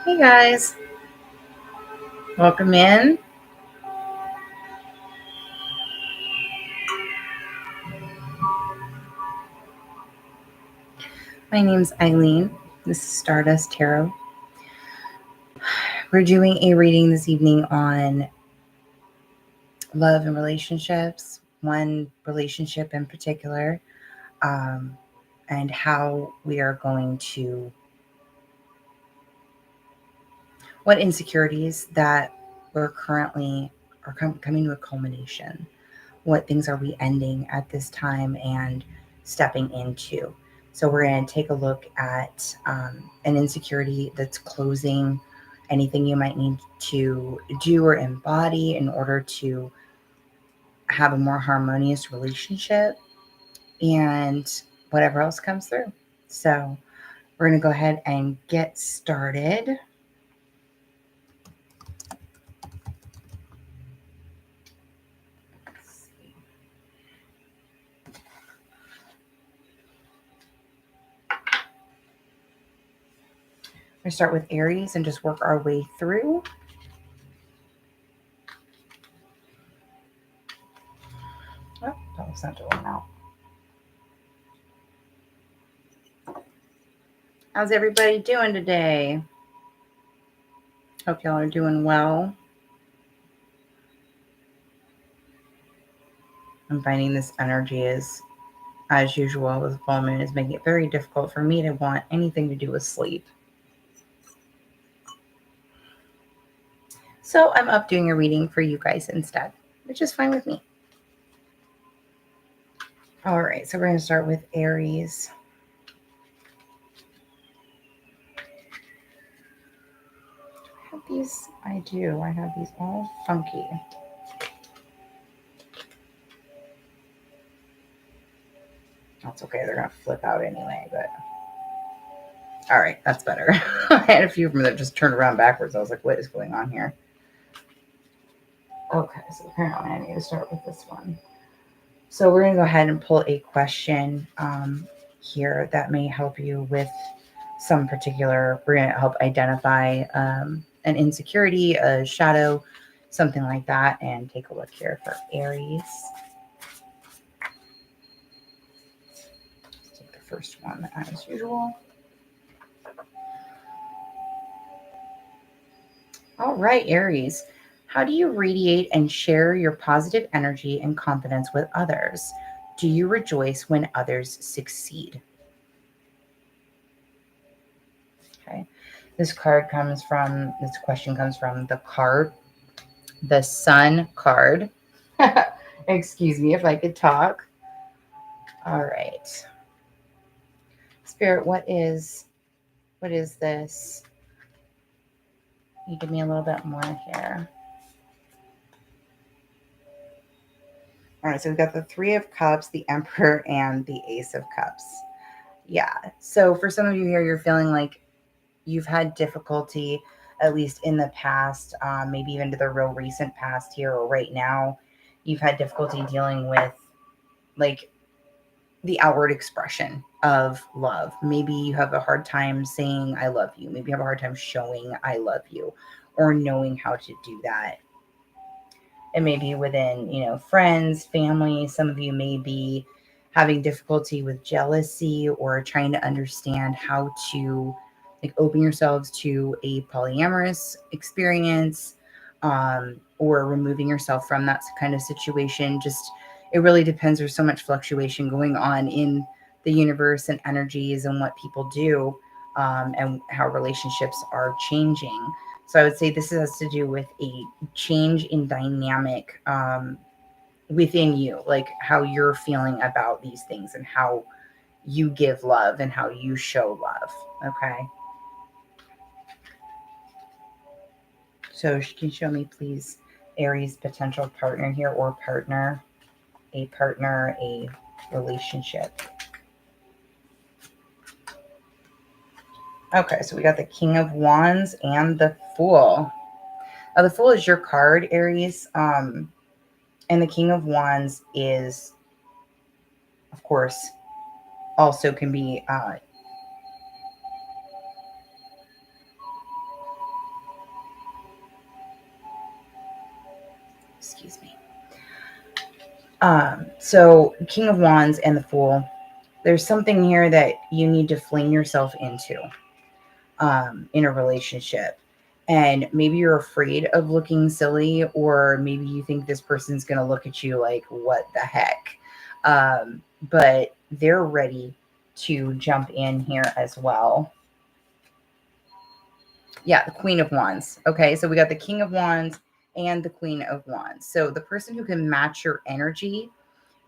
Hey guys, welcome in. My name's Eileen. This is Stardust Tarot. We're doing a reading this evening on love and relationships, one relationship in particular, and how we are going to, what insecurities that we're currently are coming to a culmination. What things are we ending at this time and stepping into? So we're going to take a look at an insecurity that's closing, anything you might need to do or embody in order to have a more harmonious relationship, and whatever else comes through. So we're going to go ahead and get started. We're going to start with Aries and just work our way through. Oh, that was not doing out. How's everybody doing today? Hope y'all are doing well. I'm finding this energy is, as usual with full moon, is making it very difficult for me to want anything to do with sleep. So I'm up doing a reading for you guys instead, which is fine with me. All right, so we're going to start with Aries. Do I have these? I do. I have these all funky. That's okay. They're going to flip out anyway, but all right, that's better. I had a few of them that just turned around backwards. I was like, what is going on here? Okay, so apparently I need to start with this one. So we're going to go ahead and pull a question here that may help you with some particular, we're going to help identify an insecurity, a shadow, something like that, and take a look here for Aries. Let's take the first one as usual. All right, Aries. How do you radiate and share your positive energy and confidence with others? Do you rejoice when others succeed? Okay. This question comes from the Sun card. Excuse me if I could talk. All right. Spirit, what is this? You give me a little bit more here. All right, so we've got the Three of Cups, the Emperor, and the Ace of Cups. Yeah. So for some of you here, you're feeling like you've had difficulty, at least in the past, maybe even to the real recent past here or right now, you've had difficulty dealing with like the outward expression of love. Maybe you have a hard time saying I love you. Maybe you have a hard time showing I love you or knowing how to do that. It may be within, friends, family. Some of you may be having difficulty with jealousy or trying to understand how to like open yourselves to a polyamorous experience, or removing yourself from that kind of situation. Just it really depends. There's so much fluctuation going on in the universe and energies and what people do, and how relationships are changing. So I would say this has to do with a change in dynamic within you, like how you're feeling about these things and how you give love and how you show love. Okay. So can you show me, please, Aries potential partner here, or partner, a relationship. Okay, so we got the King of Wands and the Fool. The Fool is your card, Aries. And the King of Wands is, of course, also can be So King of Wands and the Fool, there's something here that you need to fling yourself into in a relationship. And maybe you're afraid of looking silly, or maybe you think this person's going to look at you like, what the heck? But they're ready to jump in here as well. Yeah, the Queen of Wands. Okay, so we got the King of Wands and the Queen of Wands. So the person who can match your energy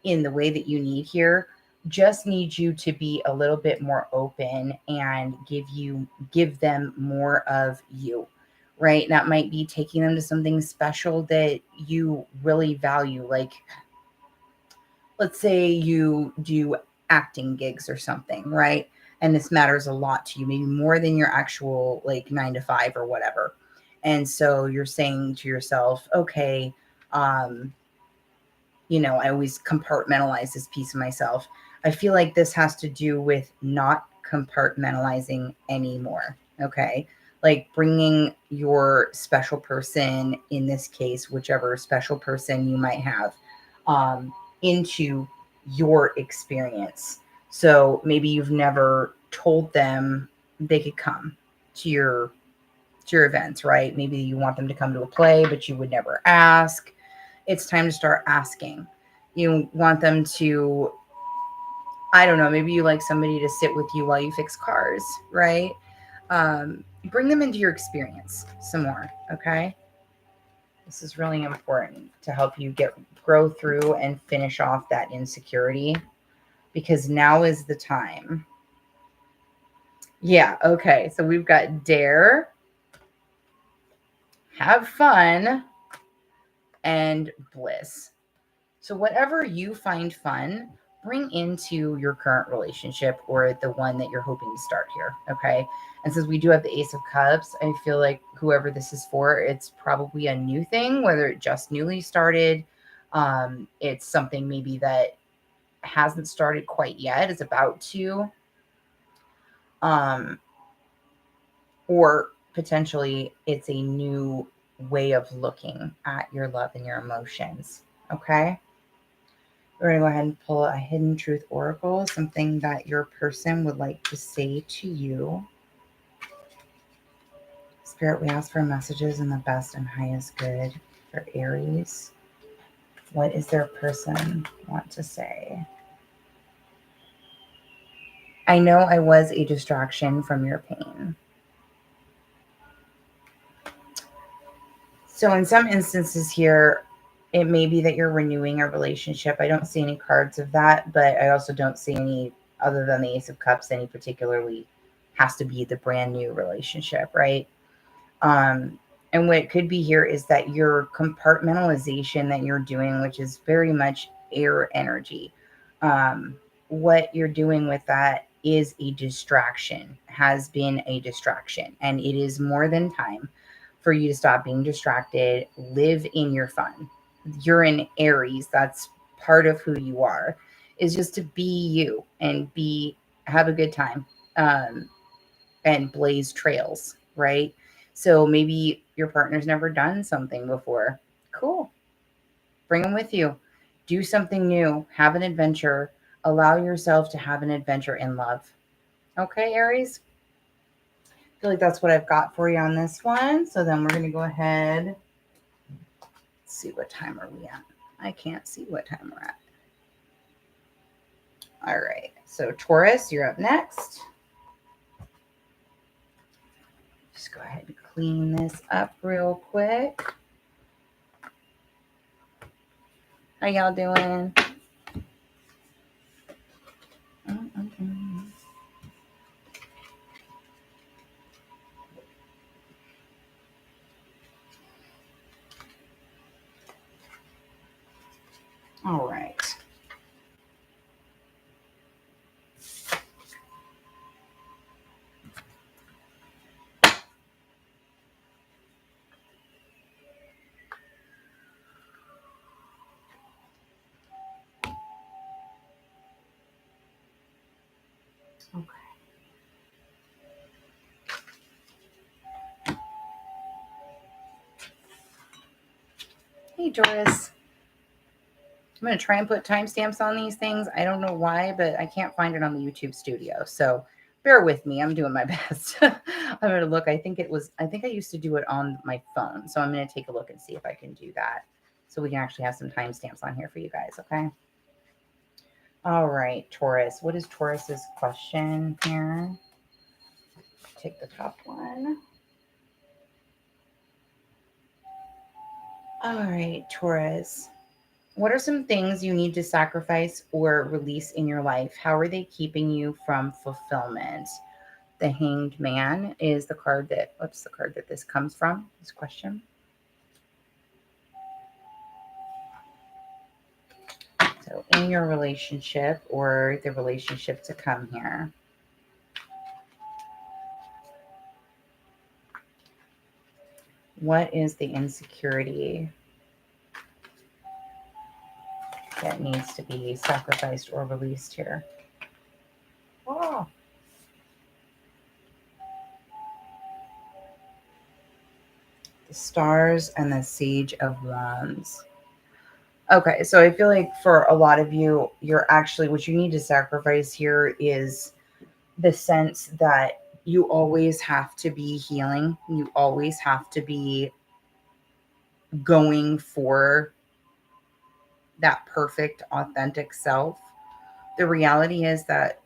in the way that you need here just needs you to be a little bit more open and give them more of you, right? That might be taking them to something special that you really value. Like, let's say you do acting gigs or something, right? And this matters a lot to you, maybe more than your actual like 9 to 5 or whatever. And so you're saying to yourself, okay, um, I always compartmentalize this piece of myself. I feel like this has to do with not compartmentalizing anymore. Okay. Like bringing your special person, in this case, whichever special person you might have, into your experience. So maybe you've never told them they could come to your events, right? Maybe you want them to come to a play, but you would never ask. It's time to start asking. You want them to, I don't know, maybe you like somebody to sit with you while you fix cars, right? Bring them into your experience some more, okay? This is really important to help you grow through and finish off that insecurity, because now is the time. Yeah, okay. So we've got dare, have fun, and bliss. So whatever you find fun, bring into your current relationship or the one that you're hoping to start here. Okay. And since we do have the Ace of Cups, I feel like whoever this is for, it's probably a new thing, whether it just newly started. It's something maybe that hasn't started quite yet, is about to. Um, or potentially it's a new way of looking at your love and your emotions. Okay. We're going to go ahead and pull a hidden truth oracle, something that your person would like to say to you. Spirit, we ask for messages in the best and highest good for Aries. What is their person want to say? I know I was a distraction from your pain. So in some instances here, it may be that you're renewing a relationship. I don't see any cards of that, but I also don't see any, other than the Ace of Cups, any particularly has to be the brand new relationship, right? And what it could be here is that your compartmentalization that you're doing, which is very much air energy, what you're doing with that is a distraction, has been a distraction, and it is more than time for you to stop being distracted, live in your fun. You're in Aries. That's part of who you are, is just to be you and have a good time, and blaze trails, right? So maybe your partner's never done something before. Cool. Bring them with you. Do something new. Have an adventure. Allow yourself to have an adventure in love. Okay, Aries? I feel like that's what I've got for you on this one. So then we're going to go ahead. Let's see, what time are we at? I can't see what time we're at. All right. So Taurus, you're up next. Just go ahead and clean this up real quick. How y'all doing? All right. Okay. Hey, Doris. I'm going to try and put timestamps on these things. I don't know why, but I can't find it on the YouTube studio. So bear with me. I'm doing my best. I'm going to look. I think I used to do it on my phone. So I'm going to take a look and see if I can do that. So we can actually have some timestamps on here for you guys. Okay. All right, Taurus. What is Taurus's question here? Take the top one. All right, Taurus. What are some things you need to sacrifice or release in your life? How are they keeping you from fulfillment? The Hanged Man is the card that this comes from, this question. So in your relationship or the relationship to come here. What is the insecurity that needs to be sacrificed or released here? Oh. The Stars and the Sage of Wands. Okay, so I feel like for a lot of you, you're actually, what you need to sacrifice here is the sense that you always have to be healing. You always have to be going for that perfect, authentic self. The reality is that,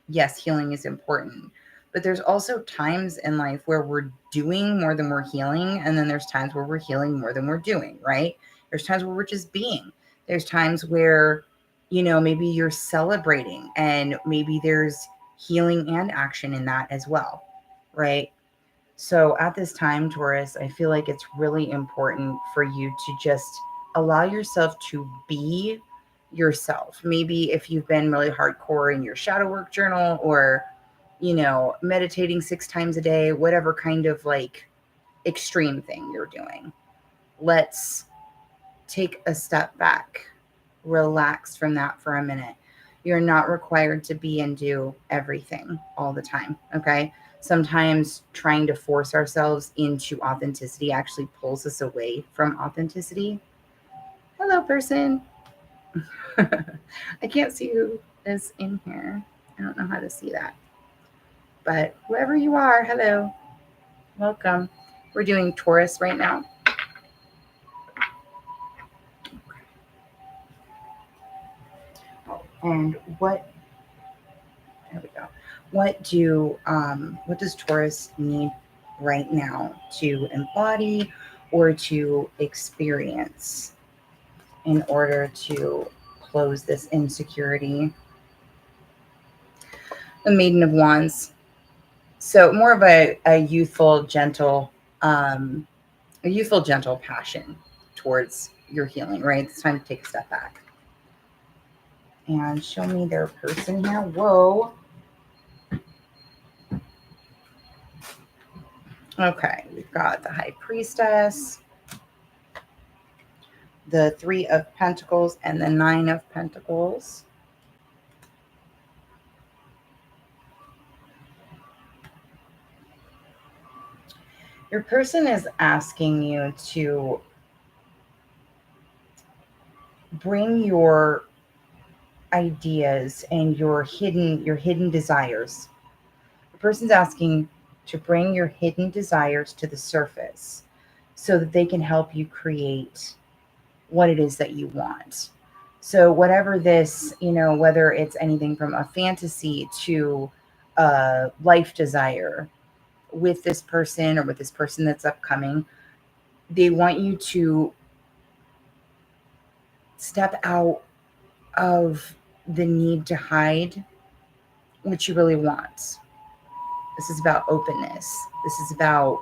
yes, healing is important, but there's also times in life where we're doing more than we're healing. And then there's times where we're healing more than we're doing, right? There's times where we're just being. There's times where, maybe you're celebrating and maybe there's healing and action in that as well, right? So at this time, Taurus, I feel like it's really important for you to just allow yourself to be yourself. Maybe if you've been really hardcore in your shadow work journal or, meditating 6 times a day, whatever kind of like extreme thing you're doing, let's take a step back, relax from that for a minute. You're not required to be and do everything all the time. Okay. Sometimes trying to force ourselves into authenticity actually pulls us away from authenticity. Hello, person. I can't see who is in here. I don't know how to see that. But whoever you are, hello. Welcome. We're doing Taurus right now. And there we go. What does Taurus need right now to embody or to experience in order to close this insecurity? The Maiden of Wands. So more of a youthful, gentle, passion towards your healing, right? It's time to take a step back. And show me their person here. Whoa. Okay, we've got the High Priestess, the Three of Pentacles, and the Nine of Pentacles. Your person is asking you to bring your ideas and your hidden desires. The person's asking to bring your hidden desires to the surface so that they can help you create what it is that you want. So whatever this, whether it's anything from a fantasy to a life desire with this person or with this person that's upcoming, they want you to step out of the need to hide what you really want. This is about openness. This is about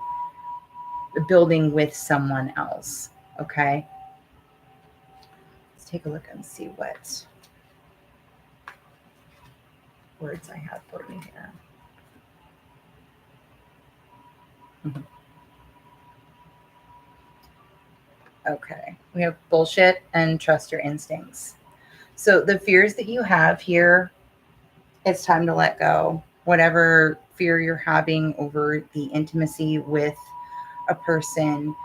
building with someone else. Okay. Let's take a look and see what words I have for you here. Okay. We have bullshit and trust your instincts. So the fears that you have here, it's time to let go. Whatever fear you're having over the intimacy with a person,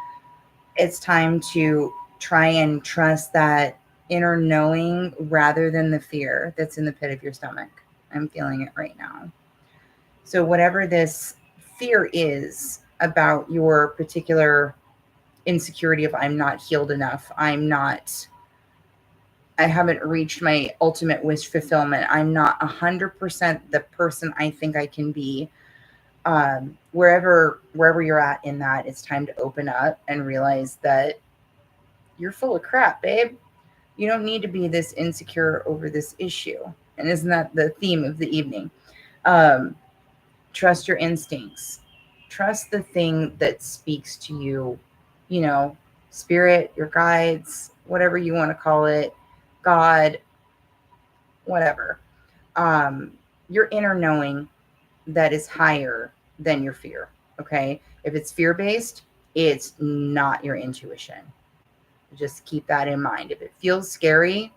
it's time to try and trust that inner knowing rather than the fear that's in the pit of your stomach. I'm feeling it right now. So whatever this fear is about your particular insecurity of I'm not healed enough, I haven't reached my ultimate wish fulfillment, I'm not 100% the person I think I can be. Wherever you're at in that, it's time to open up and realize that you're full of crap, babe. You don't need to be this insecure over this issue. And isn't that the theme of the evening? Um, Trust your instincts. Trust the thing that speaks to you, you know, spirit, your guides, whatever you want to call it, God, whatever. Um, your inner knowing that is higher than your fear. Okay. If it's fear based, it's not your intuition. Just keep that in mind. If it feels scary,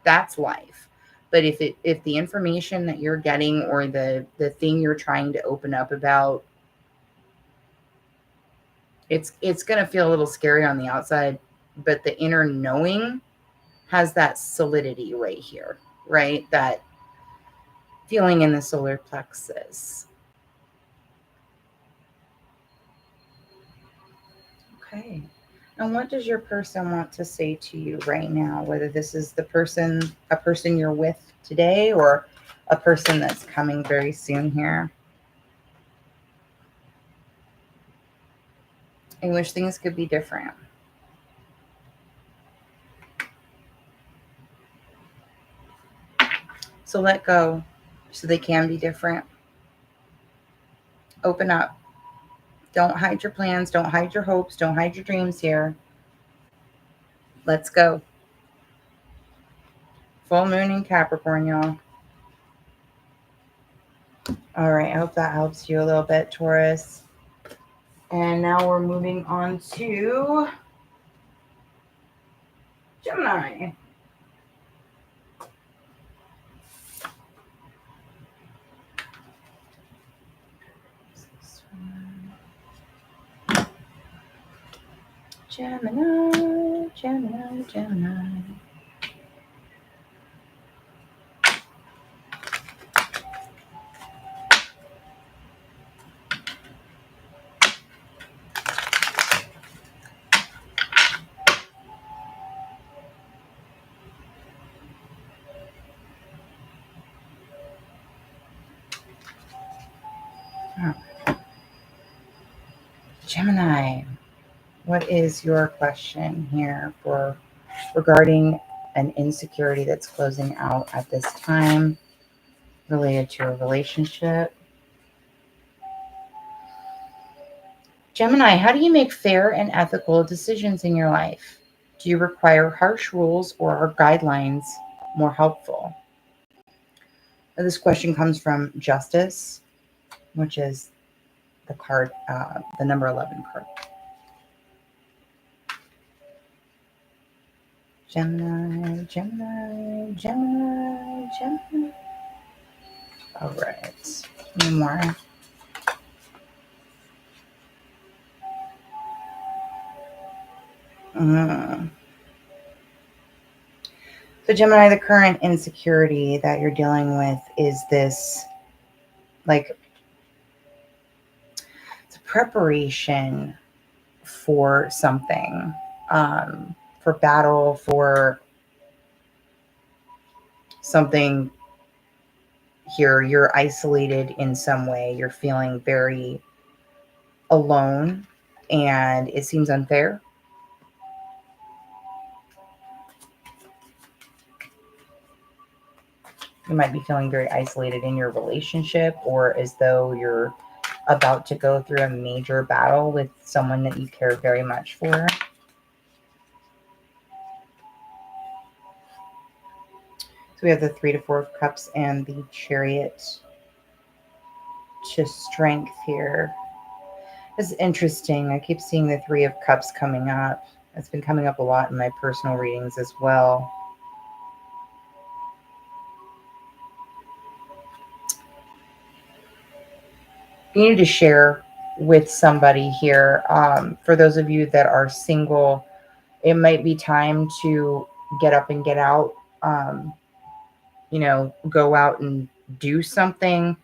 that's life. But if the information that you're getting or the thing you're trying to open up about, it's going to feel a little scary on the outside, but the inner knowing has that solidity right here, right? That feeling in the solar plexus. Okay. And what does your person want to say to you right now? Whether this is a person you're with today, or a person that's coming very soon here. I wish things could be different. So let go so they can be different. Open up. Don't hide your plans. Don't hide your hopes. Don't hide your dreams here. Let's go. Full moon in Capricorn, y'all. All right. I hope that helps you a little bit, Taurus. And now we're moving on to Gemini. Gemini, Gemini, Gemini. Oh. Gemini, what is your question here for regarding an insecurity that's closing out at this time related to a relationship? Gemini, how do you make fair and ethical decisions in your life? Do you require harsh rules, or are guidelines more helpful? Now, this question comes from Justice, which is the card, the number 11 card. Gemini, Gemini, Gemini, Gemini. All right, one more. So Gemini, the current insecurity that you're dealing with is this, like, it's a preparation for something, for battle, for something here. You're isolated in some way. You're feeling very alone, and it seems unfair. You might be feeling very isolated in your relationship, or as though you're about to go through a major battle with someone that you care very much for. So we have the 3 to 4 of Cups and the Chariot to Strength here. This is interesting. I keep seeing the 3 of Cups coming up. It's been coming up a lot in my personal readings as well. You need to share with somebody here. For those of you that are single, it might be time to get up and get out, um, go out and do something,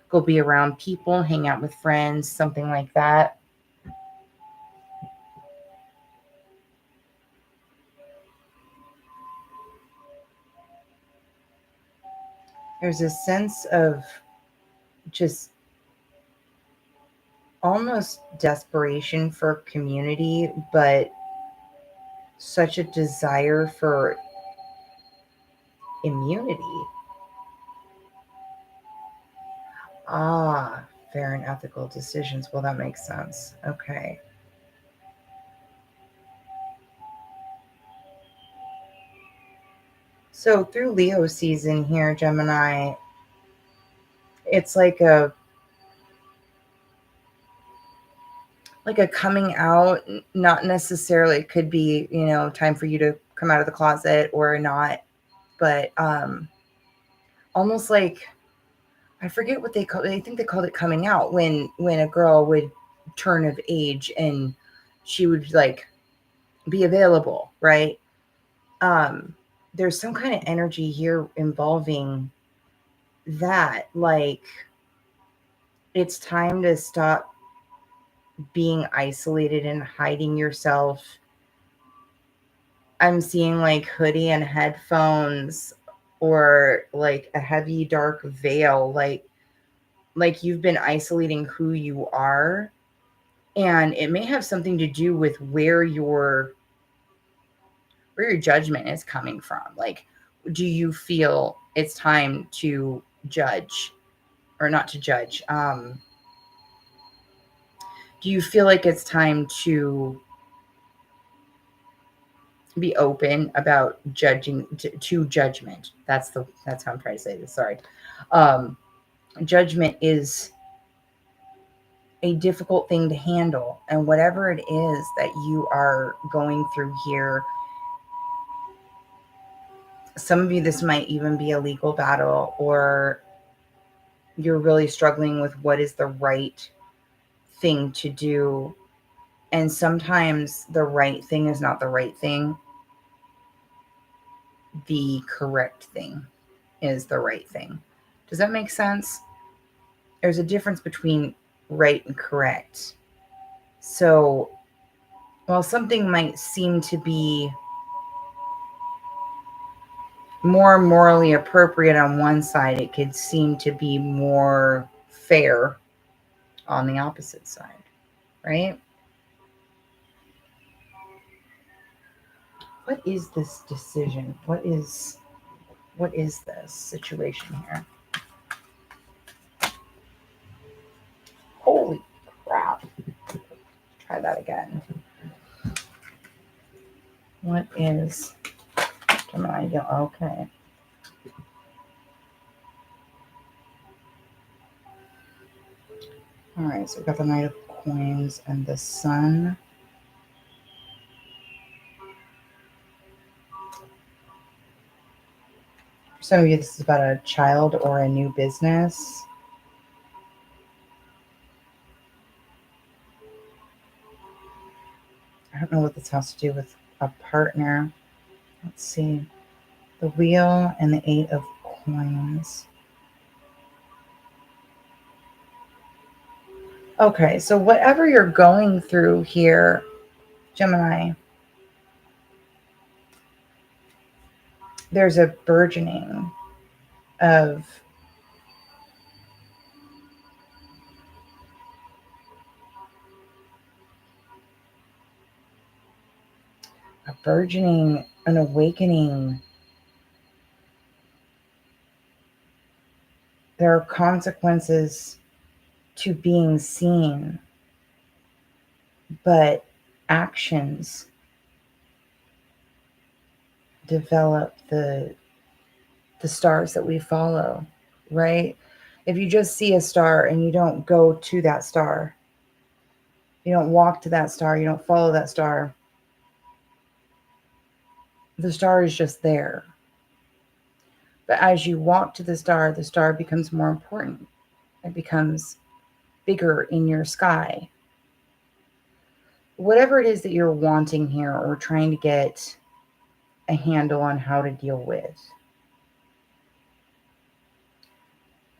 go be around people, hang out with friends, something like that. There's a sense of just almost desperation for community, but such a desire for immunity. Ah, fair and ethical decisions. Well, that makes sense. Okay. So through Leo season here, Gemini, it's like a coming out, not necessarily, it could be, time for you to come out of the closet or not, but almost like, I forget what they call it. I think they called it coming out when a girl would turn of age and she would like be available, right? Um, there's some kind of energy here involving that. Like, it's time to stop being isolated and hiding yourself. I'm seeing like hoodie and headphones or like a heavy dark veil, like you've been isolating who you are, and it may have something to do with where your judgment is coming from. Like, do you feel it's time to judge or not to judge? Do you feel like it's time to be open about judging to judgment? That's how I'm trying to say this. Sorry. Um, Judgment is a difficult thing to handle, and whatever it is that you are going through here, some of you, this might even be a legal battle, or you're really struggling with what is the right thing to do. And sometimes the right thing is not the right thing. The correct thing is the right thing. Does that make sense? There's a difference between right and correct. So while something might seem to be more morally appropriate on one side, it could seem to be more fair on the opposite side, right? What is this decision? What is this situation here? Holy crap. Try that again. What is Gemini? Okay. All right, so we've got the Knight of Coins and the Sun. For some of you, this is about a child or a new business. I don't know what this has to do with a partner. Let's see. The Wheel and the Eight of Coins. Okay, so whatever you're going through here, Gemini, there's a burgeoning of an awakening. There are consequences to being seen, but actions develop the stars that we follow, right? If you just see a star and you don't go to that star, you don't walk to that star, you don't follow that star, the star is just there. But as you walk to the star becomes more important. It becomes bigger in your sky. Whatever it is that you're wanting here or trying to get a handle on how to deal with.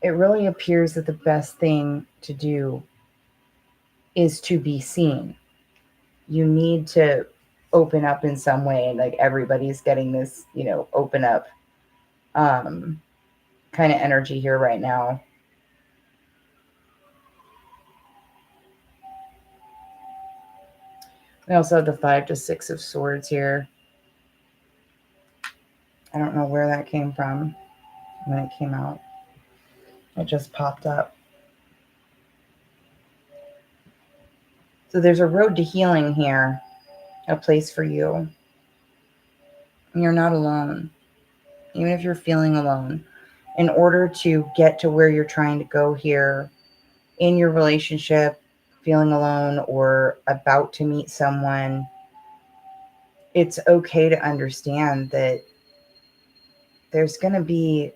It really appears that the best thing to do is to be seen. You need to open up in some way. Like everybody's getting this, open up kind of energy here right now. We also have the 5 to 6 of swords here. I don't know where that came from when it came out. It just popped up. So there's a road to healing here, a place for you. And you're not alone, even if you're feeling alone. In order to get to where you're trying to go here in your relationship, feeling alone or about to meet someone, it's okay to understand that there's going to be,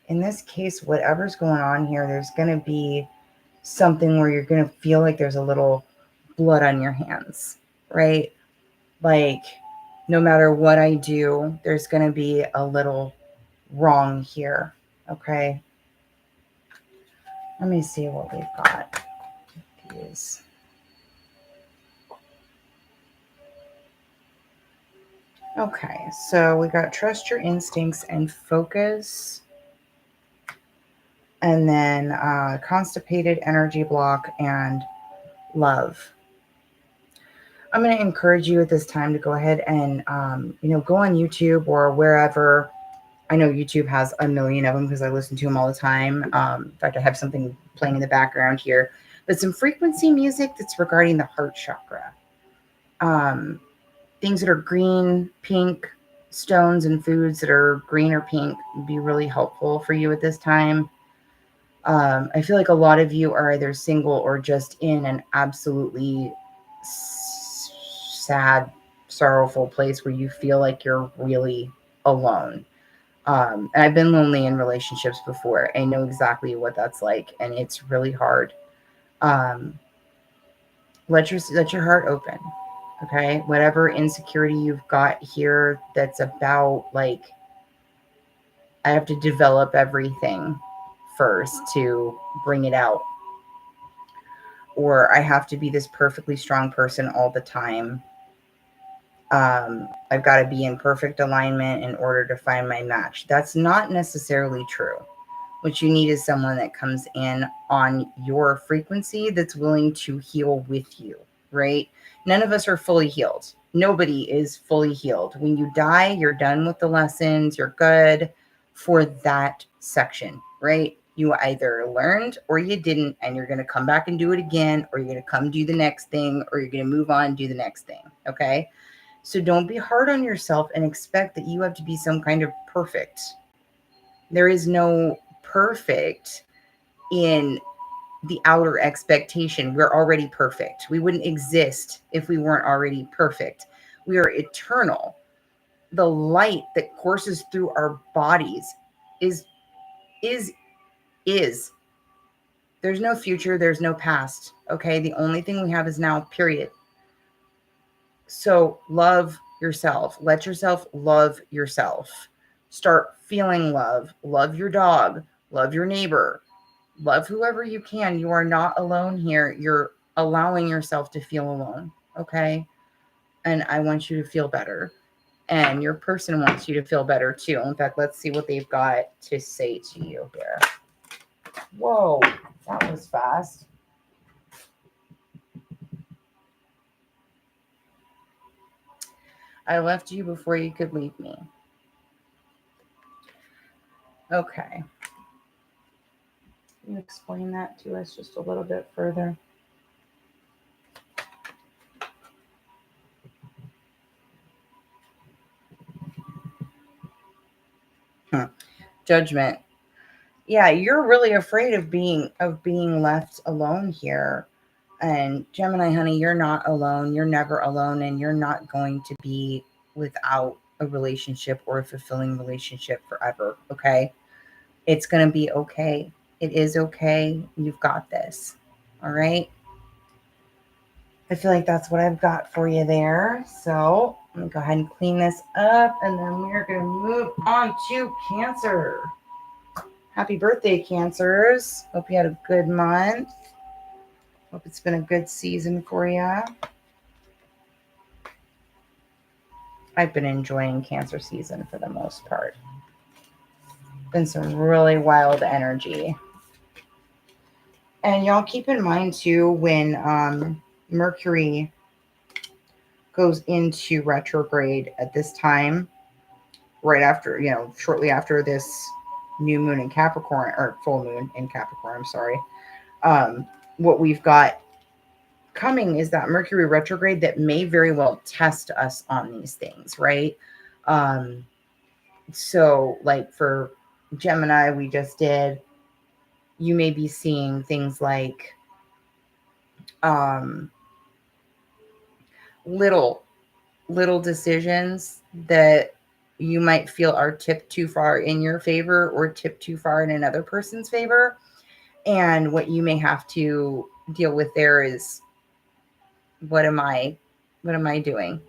in this case, whatever's going on here, there's going to be something where you're going to feel like there's a little blood on your hands, right? Like, no matter what I do, there's going to be a little wrong here, okay? Let me see what we've got. These. Okay, so we got trust your instincts and focus. And then constipated, energy block, and love. I'm going to encourage you at this time to go ahead and, go on YouTube or wherever. I know YouTube has a million of them because I listen to them all the time. In fact, I have something playing in the background here. But some frequency music that's regarding the heart chakra. Things that are green, pink, stones and foods that are green or pink would be really helpful for you at this time. I feel like a lot of you are either single or just in an absolutely sad, sorrowful place where you feel like you're really alone. And I've been lonely in relationships before. I know exactly what that's like, and it's really hard. Let your heart open, okay? Whatever insecurity you've got here that's about, like, I have to develop everything first to bring it out. Or I have to be this perfectly strong person all the time. I've got to be in perfect alignment in order to find my match. That's not necessarily true. What you need is someone that comes in on your frequency that's willing to heal with you, right? None of us are fully healed. Nobody is fully healed. When you die, you're done with the lessons. You're good for that section, right? You either learned or you didn't, and you're going to come back and do it again, or you're going to come do the next thing, or you're going to move on and do the next thing, okay? So don't be hard on yourself and expect that you have to be some kind of perfect. There is no perfect in the outer expectation. We're already perfect. We wouldn't exist if we weren't already perfect. We are eternal. The light that courses through our bodies is. There's no future, there's no past. Okay? The only thing we have is now, period. So love yourself. Let yourself love yourself. Start feeling love. Love your dog. Love your neighbor. Love whoever you can. You are not alone here. You're allowing yourself to feel alone. Okay? And I want you to feel better. And your person wants you to feel better too. In fact, let's see what they've got to say to you here. Whoa, that was fast. I left you before you could leave me. Okay. Can you explain that to us just a little bit further? Judgment. Yeah, you're really afraid of being left alone here. And Gemini, honey, you're not alone. You're never alone, and you're not going to be without a relationship or a fulfilling relationship forever, okay? It's going to be okay. It is okay. You've got this. All right? I feel like that's what I've got for you there. So Let me go ahead and clean this up, and then we're going to move on to Cancer. Happy birthday, Cancers. Hope you had a good month. Hope it's been a good season for you. I've been enjoying Cancer season for the most part. Been some really wild energy. And y'all keep in mind too, when Mercury goes into retrograde at this time, right after, shortly after this new moon in Capricorn, or full moon in Capricorn, I'm sorry. What we've got coming is that Mercury retrograde that may very well test us on these things, right? So like for Gemini, we just did, you may be seeing things like little decisions that you might feel are tipped too far in your favor or tipped too far in another person's favor. And what you may have to deal with there is, what am I doing?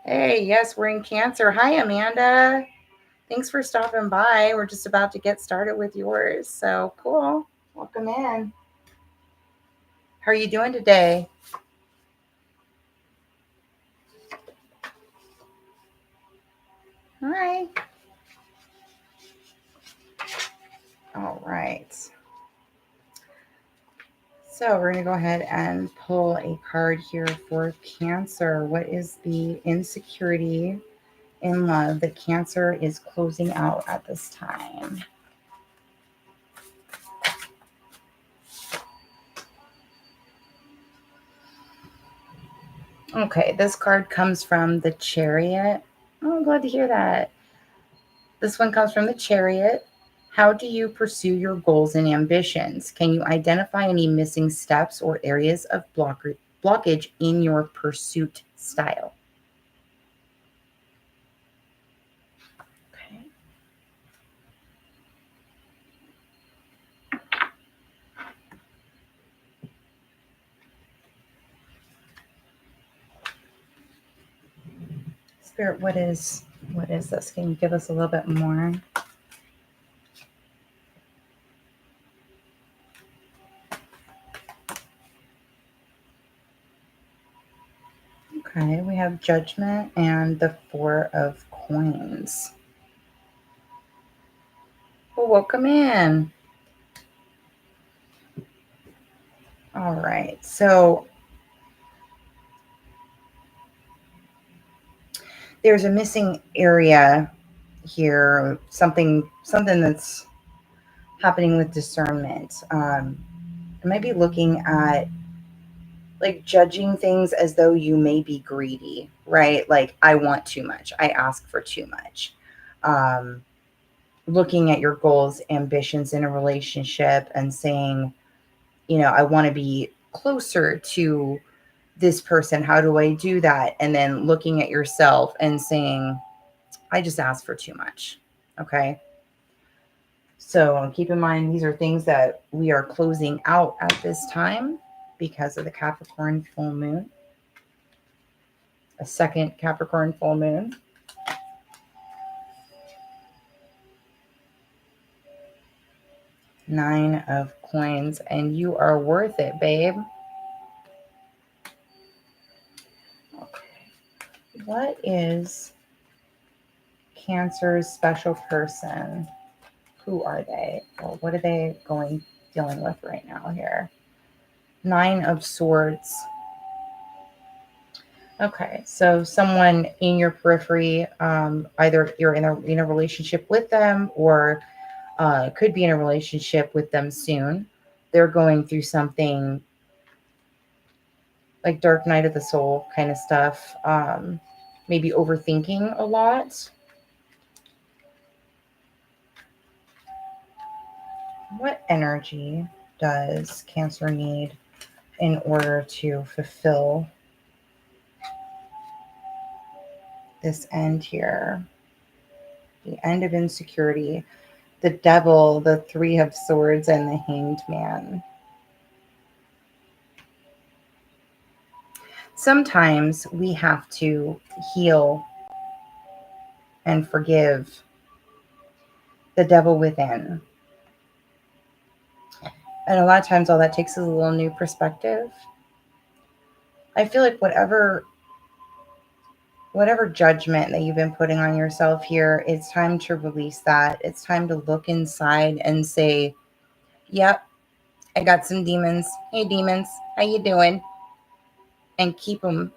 Hey, yes, we're in Cancer. Hi, Amanda. Thanks for stopping by. We're just about to get started with yours. So cool. Welcome in. How are you doing today? Hi. All right. So we're going to go ahead and pull a card here for Cancer. What is the insecurity in love that Cancer is closing out at this time? Okay, this card comes from the Chariot. Oh, I'm glad to hear that. This one comes from the Chariot. How do you pursue your goals and ambitions? Can you identify any missing steps or areas of blockage in your pursuit style? Okay. Spirit, what is this? Can you give us a little bit more? Okay, we have Judgment and the Four of Coins. Well, welcome in. All right, so there's a missing area here, something that's happening with discernment. I might be looking at like judging things as though you may be greedy, right? Like, I want too much. I ask for too much. Looking at your goals, ambitions in a relationship and saying, I want to be closer to this person. How do I do that? And then looking at yourself and saying, I just asked for too much. Okay. So keep in mind, these are things that we are closing out at this time because of the Capricorn full moon. A second Capricorn full moon. Nine of Coins, and you are worth it, babe. Okay. What is Cancer's special person? Who are they? Or what are they dealing with right now here? Nine of Swords. Okay, so someone in your periphery, either you're in a relationship with them or could be in a relationship with them soon. They're going through something like dark night of the soul kind of stuff. Maybe overthinking a lot. What energy does Cancer need in order to fulfill this end here? The end of insecurity, the Devil, the Three of Swords, and the Hanged Man. sometimes we have to heal and forgive the devil within. And a lot of times all that takes is a little new perspective. I feel like whatever judgment that you've been putting on yourself here, it's time to release that. It's time to look inside and say, "Yep, I got some demons. Hey demons, how you doing?" And keep them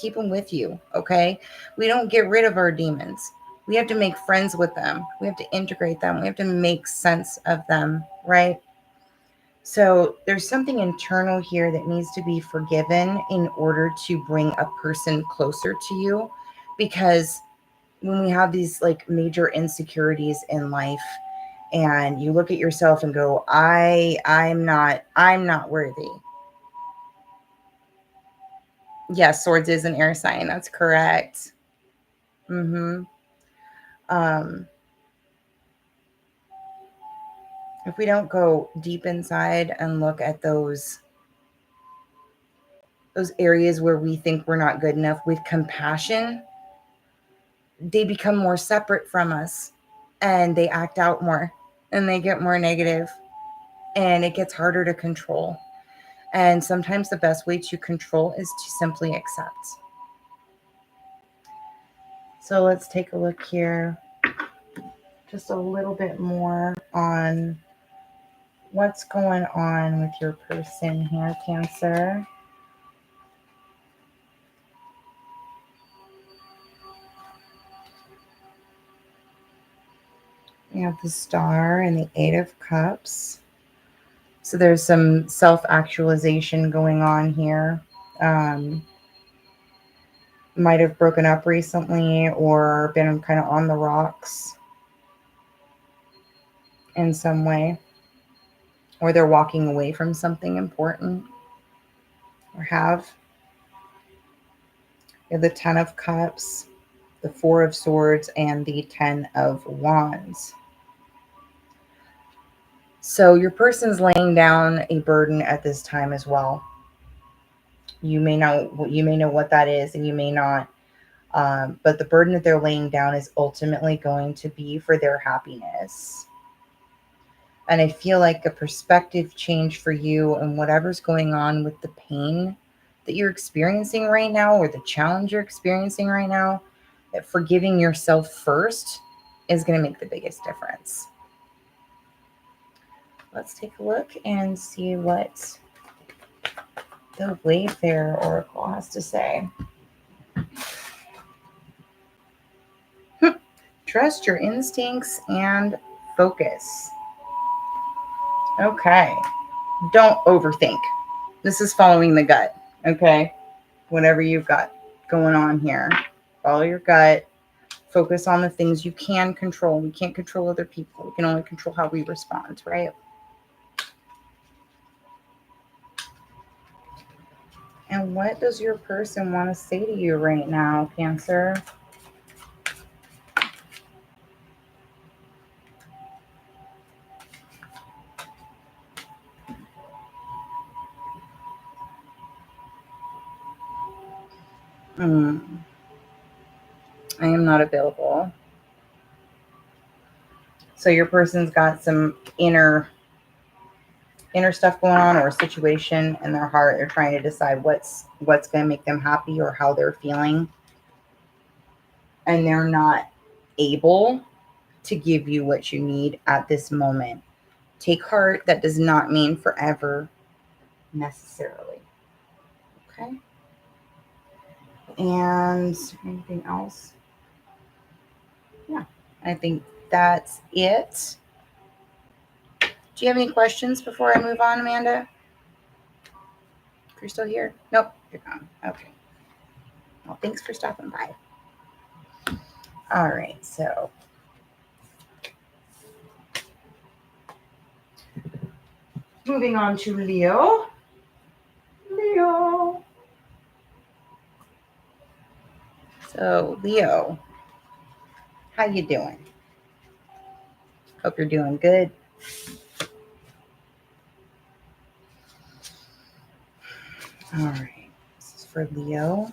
with you, okay? We don't get rid of our demons. We have to make friends with them. We have to integrate them. We have to make sense of them, right? So there's something internal here that needs to be forgiven in order to bring a person closer to you. Because when we have these like major insecurities in life and you look at yourself and go, I'm not worthy. Yes, swords is an air sign. That's correct. Mm-hmm. Um, if we don't go deep inside and look at those areas where we think we're not good enough with compassion, they become more separate from us and they act out more and they get more negative and it gets harder to control. And sometimes the best way to control is to simply accept. So let's take a look here just a little bit more on what's going on with your person here, Cancer. We have the Star and the Eight of Cups. So there's some self-actualization going on here. Might have broken up recently or been kind of on the rocks in some way. Or they're walking away from something important. Or have. We have the Ten of Cups, the Four of Swords, and the Ten of Wands. So your person's laying down a burden at this time as well. You may know what that is, and you may not. But the burden that they're laying down is ultimately going to be for their happiness. And I feel like a perspective change for you and whatever's going on with the pain that you're experiencing right now or the challenge you're experiencing right now, that forgiving yourself first is going to make the biggest difference. Let's take a look and see what the Wayfarer Oracle has to say. Trust your instincts and focus. Okay. Don't overthink. This is following the gut. Okay. Whatever you've got going on here, follow your gut. Focus on the things you can control. We can't control other people. We can only control how we respond, right? And what does your person want to say to you right now, Cancer? I am not available. So your person's got some inner stuff going on, or a situation in their heart. They're trying to decide what's going to make them happy or how they're feeling. And they're not able to give you what you need at this moment. Take heart. That does not mean forever necessarily. Okay. And anything else? Yeah, I think that's it. Do you have any questions before I move on, Amanda? If you're still here? Nope, you're gone. Okay. Well, thanks for stopping by. All right, so moving on to Leo. Leo. So, Leo, how you doing? Hope you're doing good. All right. This is for Leo.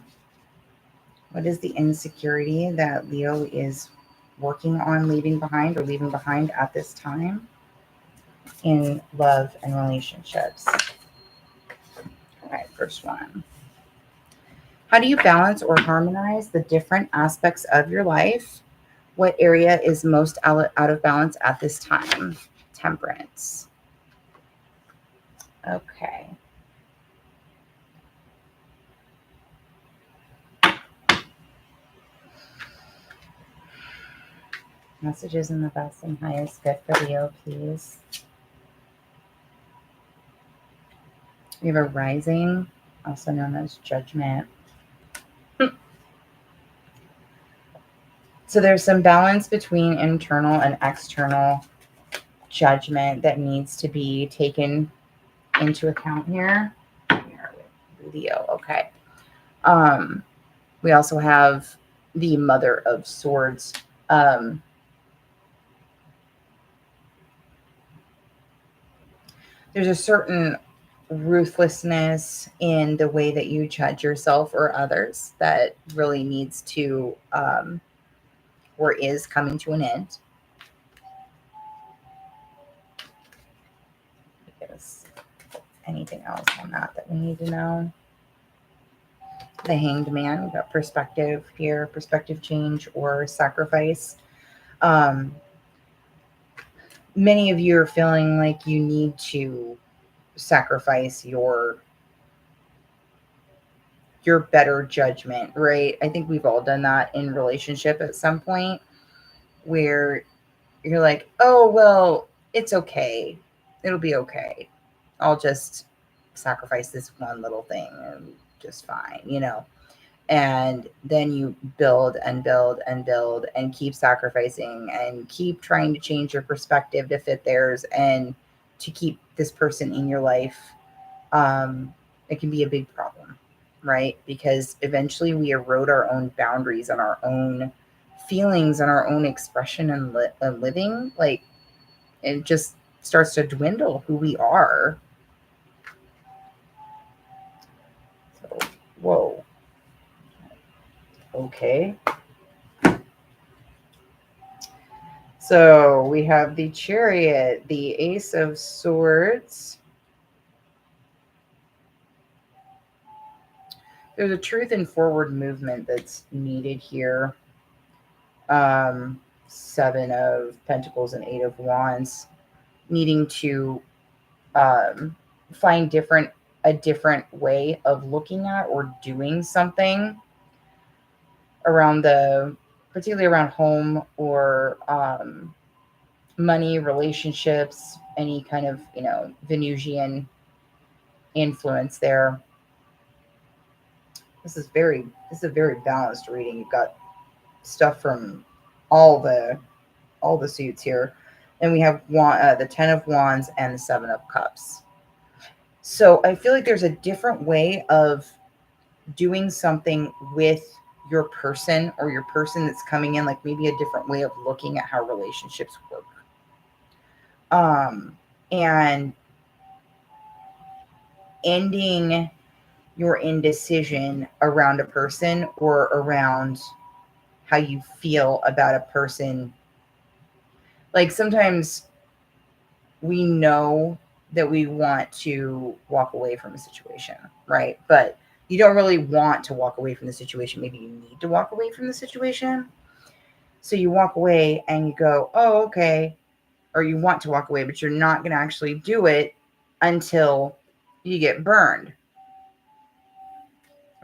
What is the insecurity that Leo is working on leaving behind or leaving behind at this time in love and relationships? All right, first one. How do you balance or harmonize the different aspects of your life? What area is most out of balance at this time? Temperance. Okay. Messages in the best and highest good for Leo, please. We have a rising, also known as judgment. So there's some balance between internal and external judgment that needs to be taken into account here. Leo, okay. We also have the Mother of Swords. There's a certain ruthlessness in the way that you judge yourself or others that really needs to or is coming to an end. Yes. Anything else on that we need to know? The Hanged Man, we've got perspective here, perspective change or sacrifice. Many of you are feeling like you need to sacrifice your better judgment, right? I think we've all done that in relationship at some point where you're like, oh, well, it's okay. It'll be okay. I'll just sacrifice this one little thing and just fine, you know? And then you build and build and build and keep sacrificing and keep trying to change your perspective to fit theirs and to keep this person in your life. It can be a big problem, right? Because eventually we erode our own boundaries and our own feelings and our own expression and living. Like, it just starts to dwindle who we are. So, whoa. Okay. So we have the Chariot, the Ace of Swords. There's a truth and forward movement that's needed here. Seven of Pentacles and Eight of Wands, needing to find a different way of looking at or doing something around particularly around home or money, relationships, any kind of, Venusian influence there. This is a very balanced reading. You've got stuff from all the suits here. And we have the 10 of Wands and the 7 of Cups. So I feel like there's a different way of doing something with your person or your person that's coming in, like maybe a different way of looking at how relationships work. And ending your indecision around a person or around how you feel about a person. Like sometimes we know that we want to walk away from a situation, right? But you don't really want to walk away from the situation. Maybe you need to walk away from the situation. So you walk away and you go, oh, okay. Or you want to walk away, but you're not going to actually do it until you get burned.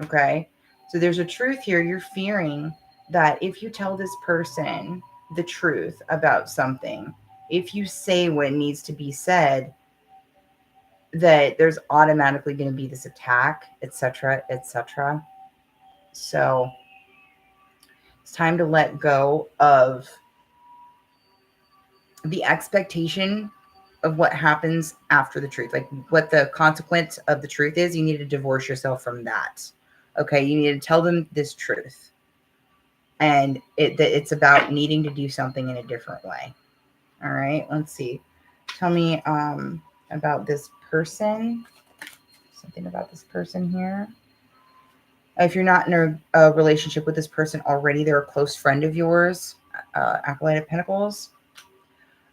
Okay. So there's a truth here. You're fearing that if you tell this person the truth about something, if you say what needs to be said, that there's automatically going to be this attack, etc., etc. So it's time to let go of the expectation of what happens after the truth, like what the consequence of the truth is. You need to divorce yourself from that. Okay, you need to tell them this truth, and it's about needing to do something in a different way. All right, let's see. Tell me about this person. Something about this person here. If you're not in a relationship with this person already, they're a close friend of yours, Acolyte of Pentacles.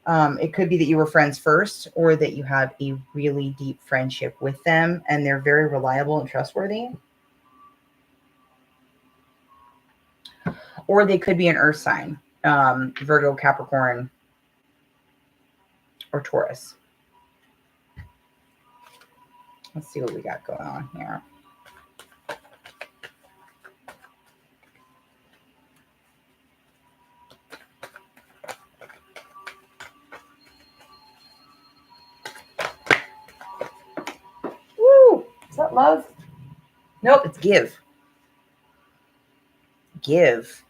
It could be that you were friends first, or that you have a really deep friendship with them and they're very reliable and trustworthy. Or they could be an earth sign, Virgo, Capricorn, or Taurus. Let's see what we got going on here. Woo! Is that love? Nope, it's give. Give.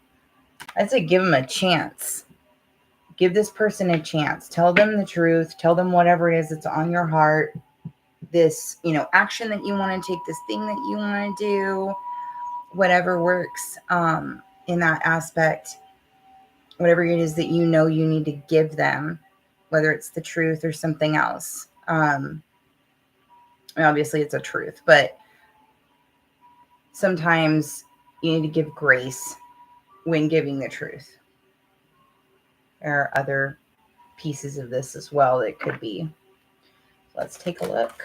I'd say give them a chance. Give this person a chance. Tell them the truth. Tell them whatever it is that's on your heart. This, action that you want to take, this thing that you want to do, whatever works in that aspect, whatever it is that you need to give them, whether it's the truth or something else. Obviously it's a truth, but sometimes you need to give grace when giving the truth. There are other pieces of this as well that could be. Let's take a look.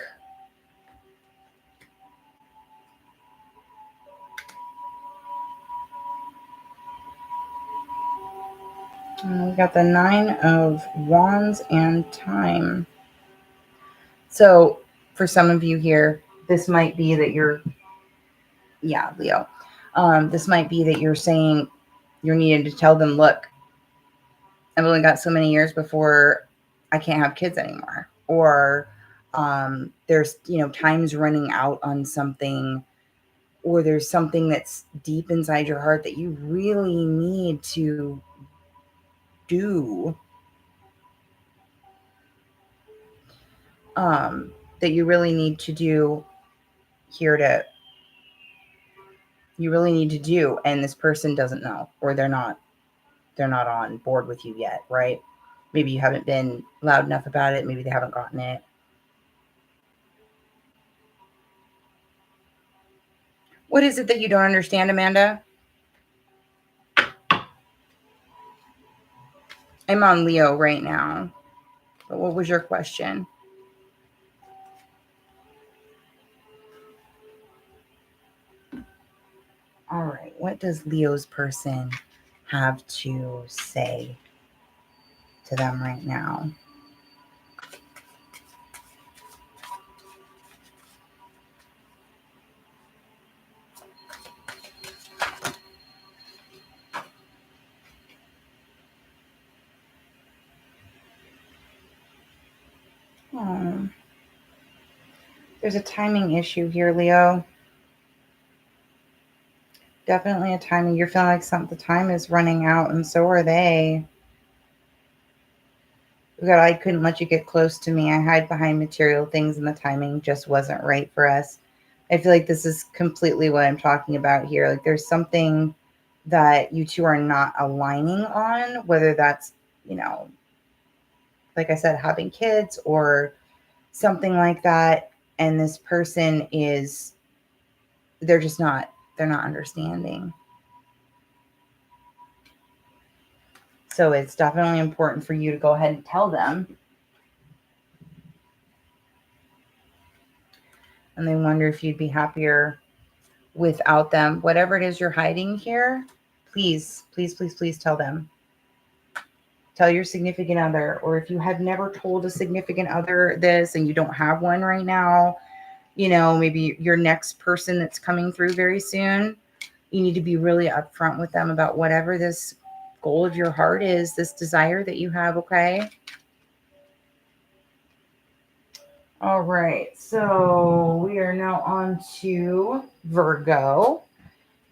And we got the 9 of Wands and Time. So for some of you here, this might be that you're, Leo. This might be that you're saying you're needing to tell them, look, I've only got so many years before I can't have kids anymore. Or there's, time's running out on something, or there's something that's deep inside your heart that you really need to do. That you really need to do and this person doesn't know, or they're not on board with you yet, right? Maybe you haven't been loud enough about it. Maybe they haven't gotten it. What is it that you don't understand, Amanda? I'm on Leo right now. But what was your question? All right. What does Leo's person have to say to them right now? There's a timing issue here, Leo. Definitely a timing. You're feeling like the time is running out, and so are they. God, I couldn't let you get close to me. I hide behind material things, and the timing just wasn't right for us. I feel like this is completely what I'm talking about here. Like there's something that you two are not aligning on, whether that's, like I said, having kids or something like that. And this person they're not understanding. So it's definitely important for you to go ahead and tell them. And they wonder if you'd be happier without them. Whatever it is you're hiding here, please, please, please, please tell them. Tell your significant other, or if you have never told a significant other this and you don't have one right now, maybe your next person that's coming through very soon, you need to be really upfront with them about whatever this goal of your heart is, this desire that you have, okay? All right, so we are now on to Virgo.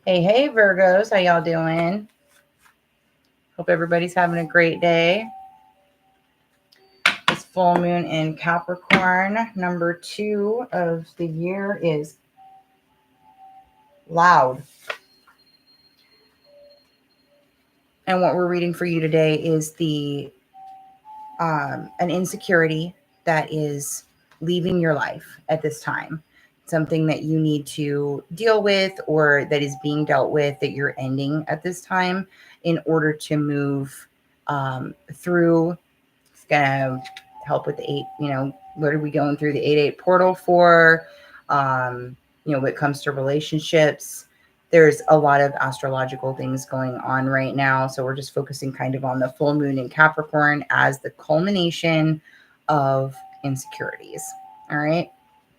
Hey, Virgos, how y'all doing? Hope everybody's having a great day. This full moon in Capricorn, number 2 of the year, is loud. And what we're reading for you today is an insecurity that is leaving your life at this time. something that you need to deal with or that is being dealt with that you're ending at this time in order to move through. It's gonna help with the 8, what are we going through the 8-8 portal for? When it comes to relationships, there's a lot of astrological things going on right now. So we're just focusing kind of on the full moon in Capricorn as the culmination of insecurities. All right.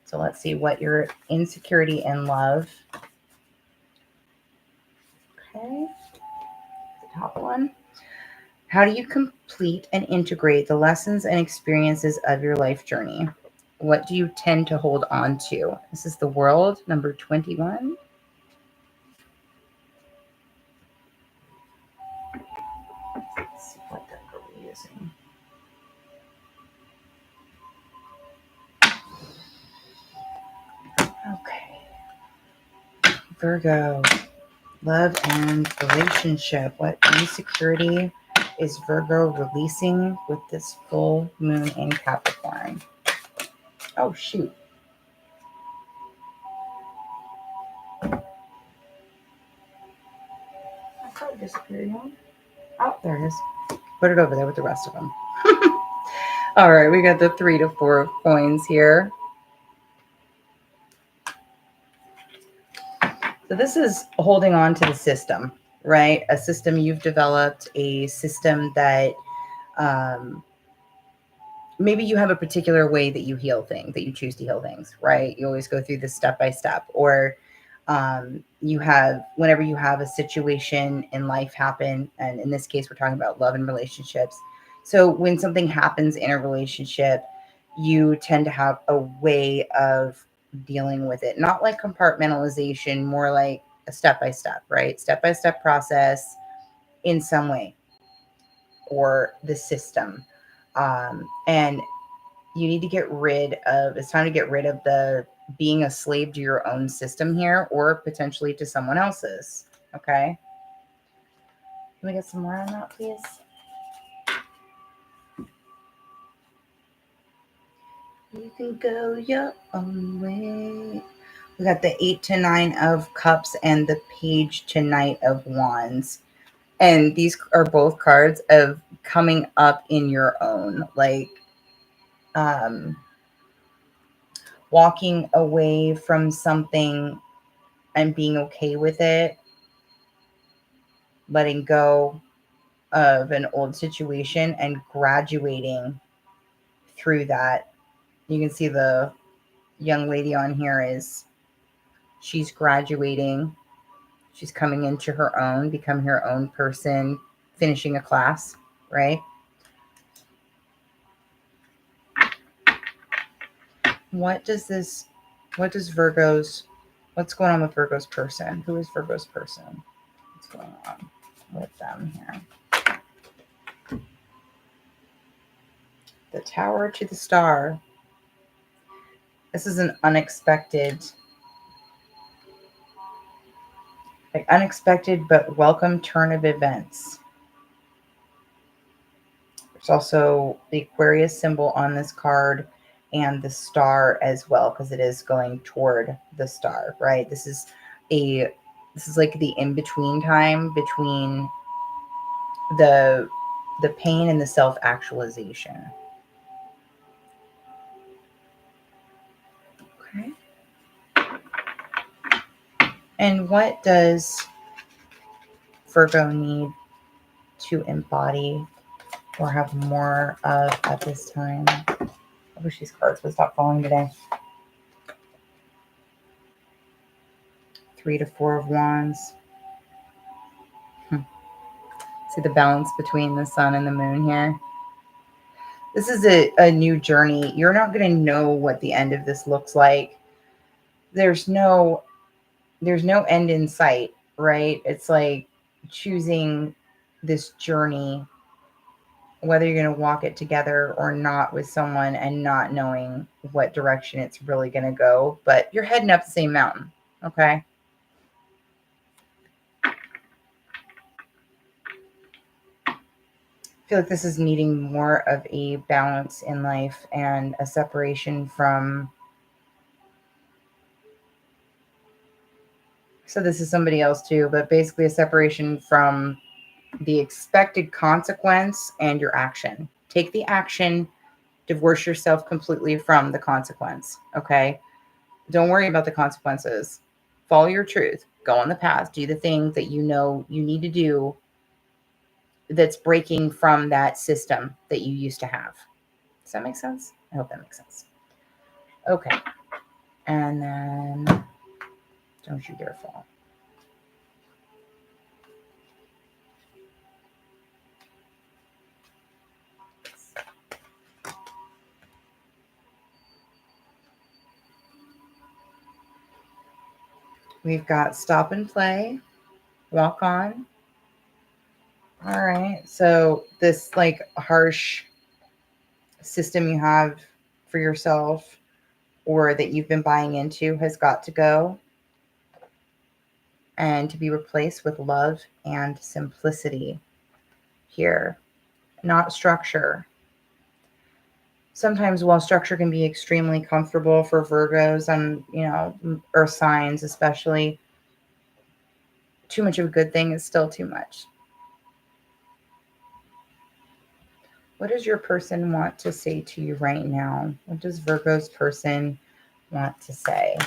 So let's see what your insecurity in love. Okay. The top one. How do you complete and integrate the lessons and experiences of your life journey? What do you tend to hold on to? This is the World, number 21. Let's see what deck are we using. Okay. Virgo, love and relationship. What insecurity is Virgo releasing with this full moon in Capricorn? Oh, shoot. I thought it disappeared. Oh, there it is. Put it over there with the rest of them. All right, we got the 3 to 4 of coins here. So this is holding on to the system, right? A system you've developed, a system that maybe you have a particular way that you heal things, that you choose to heal things, right? You always go through this step by step, or whenever you have a situation in life happen, and in this case, we're talking about love and relationships. So when something happens in a relationship, you tend to have a way of dealing with it, not like compartmentalization, more like a step by step, right? Step by step process in some way, or the system. And you need to it's time to get rid of the being a slave to your own system here, or potentially to someone else's. Okay. Can we get some more on that, please? You can go your own way. We got the 8 to 9 of cups and the page to Knight of wands. And these are both cards of coming up in your own, like walking away from something and being okay with it, letting go of an old situation and graduating through that. You can see the young lady on here she's graduating. She's coming into her own, becoming her own person, finishing a class, right? What's going on with Virgo's person? Who is Virgo's person? What's going on with them here? The Tower to the Star. This is an unexpected but welcome turn of events. There's also the Aquarius symbol on this card and the star as well, because it is going toward the star, right? This is like the in-between time between the pain and the self-actualization. Okay. And what does Virgo need to embody or have more of at this time? I wish these cards would stop falling today. 3 to 4 of wands. See the balance between the sun and the moon here. This is a new journey. You're not going to know what the end of this looks like. There's no end in sight, right? It's like choosing this journey, whether you're going to walk it together or not with someone, and not knowing what direction it's really going to go, but you're heading up the same mountain. Okay. I feel like this is needing more of a balance in life and a separation from So this is somebody else too, but basically a separation from the expected consequence and your action. Take the action, divorce yourself completely from the consequence. Okay. Don't worry about the consequences. Follow your truth. Go on the path. Do the thing that you know you need to do that's breaking from that system that you used to have. Does that make sense? I hope that makes sense. Okay. And then don't you dare fall. We've got stop and play, walk on. All right. So this like harsh system you have for yourself or that you've been buying into has got to go and to be replaced with love and simplicity here, not structure. Sometimes while structure can be extremely comfortable for Virgos and, earth signs especially, too much of a good thing is still too much. What does your person want to say to you right now? What does Virgo's person want to say?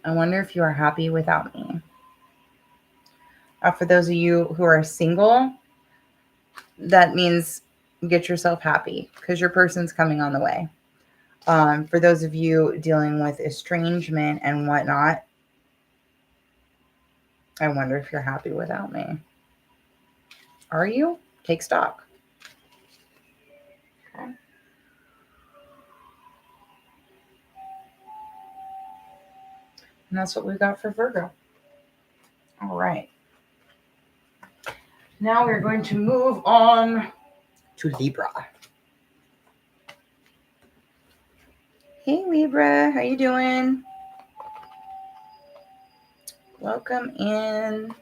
I wonder if you are happy without me. For those of you who are single, that means get yourself happy because your person's coming on the way. For those of you dealing with estrangement and whatnot, I wonder if you're happy without me. Are you? Take stock. Okay. And that's what we got for Virgo. All right. Now we're going to move on to Libra. Hey Libra, how you doing? Welcome in.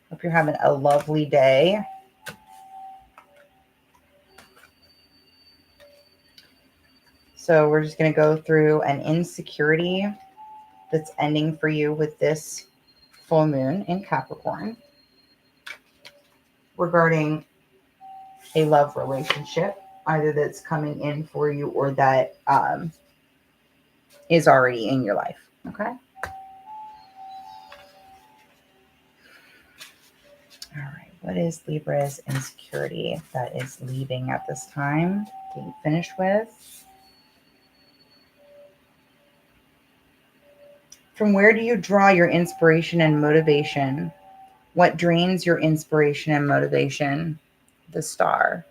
Hope you're having a lovely day. So we're just going to go through an insecurity that's ending for you with this full moon in Capricorn regarding a love relationship, either that's coming in for you or that is already in your life. Okay. All right. What is Libra's insecurity that is leaving at this time? Being finished with. From where do you draw your inspiration and motivation? What drains your inspiration and motivation? The Star.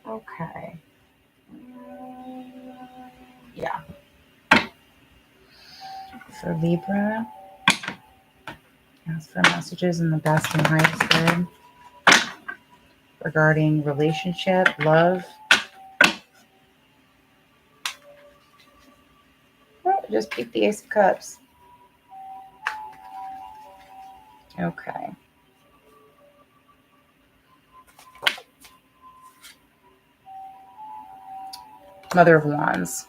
Okay. Yeah. For Libra, ask for messages in the best and highest good regarding relationship, love. Oh, just pick the Ace of Cups. Okay. Mother of Wands.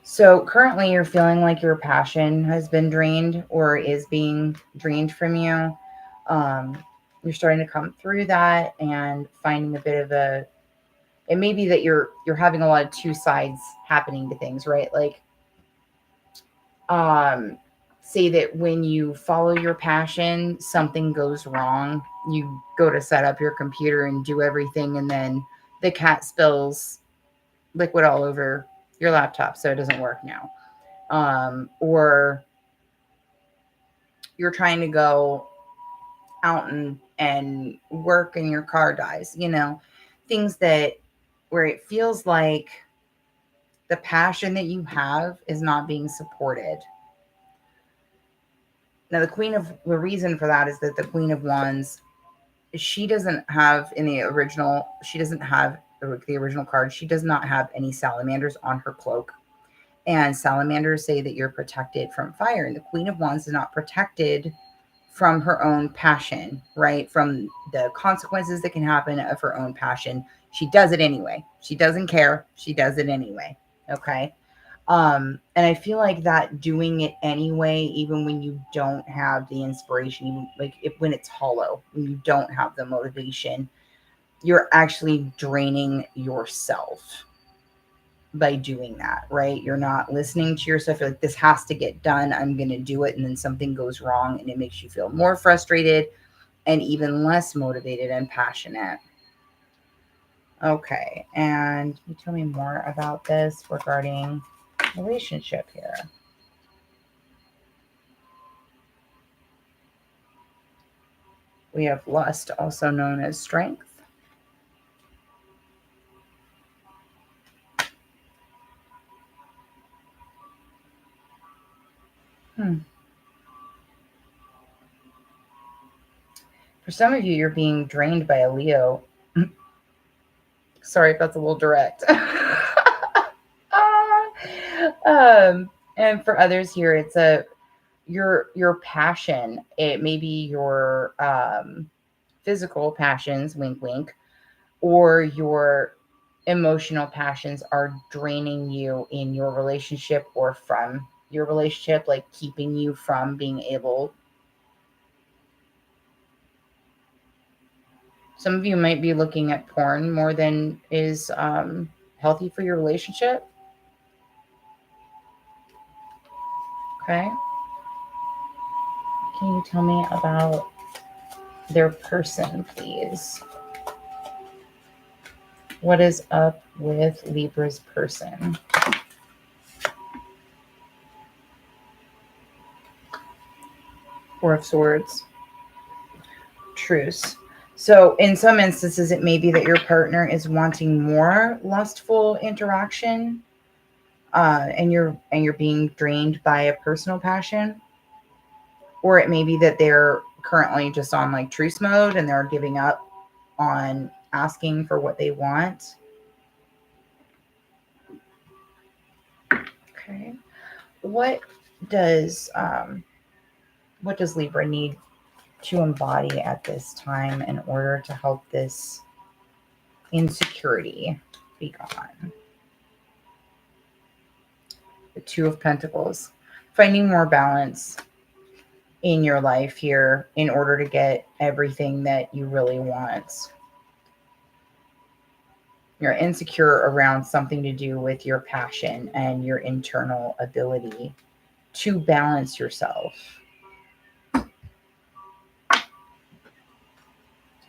So currently you're feeling like your passion has been drained or is being drained from you. You're starting to come through that and finding a bit of it may be that you're having a lot of two sides happening to things, right? Like, say that when you follow your passion, something goes wrong. You go to set up your computer and do everything, and then the cat spills liquid all over your laptop, so it doesn't work now. Or you're trying to go out and work and your car dies, things that where it feels like the passion that you have is not being supported. Now, the reason for that is that the Queen of Wands, she doesn't have the original card. She does not have any salamanders on her cloak. And salamanders say that you're protected from fire. And the Queen of Wands is not protected from her own passion, right? From the consequences that can happen of her own passion. She does it anyway. She doesn't care. She does it anyway. Okay. And I feel like that doing it anyway, even when you don't have the inspiration, even like when it's hollow, when you don't have the motivation, you're actually draining yourself by doing that, right? You're not listening to yourself. You're like, this has to get done. I'm going to do it. And then something goes wrong and it makes you feel more frustrated and even less motivated and passionate. Okay. And can you tell me more about this regarding relationship here? We have lust, also known as strength. For some of you, you're being drained by a Leo. Sorry if that's a little direct. And for others here, it's your passion. It may be your physical passions, wink, wink, or your emotional passions are draining you in your relationship or from your relationship, like keeping you from being able. Some of you might be looking at porn more than is healthy for your relationship. Okay. Can you tell me about their person, please? What is up with Libra's person? Four of Swords. Truce. So in some instances, it may be that your partner is wanting more lustful interaction, and you're being drained by a personal passion, or it may be that they're currently just on like truce mode and they're giving up on asking for what they want. Okay. What does Libra need to embody at this time in order to help this insecurity be gone? The Two of Pentacles. Finding more balance in your life here in order to get everything that you really want. You're insecure around something to do with your passion and your internal ability to balance yourself.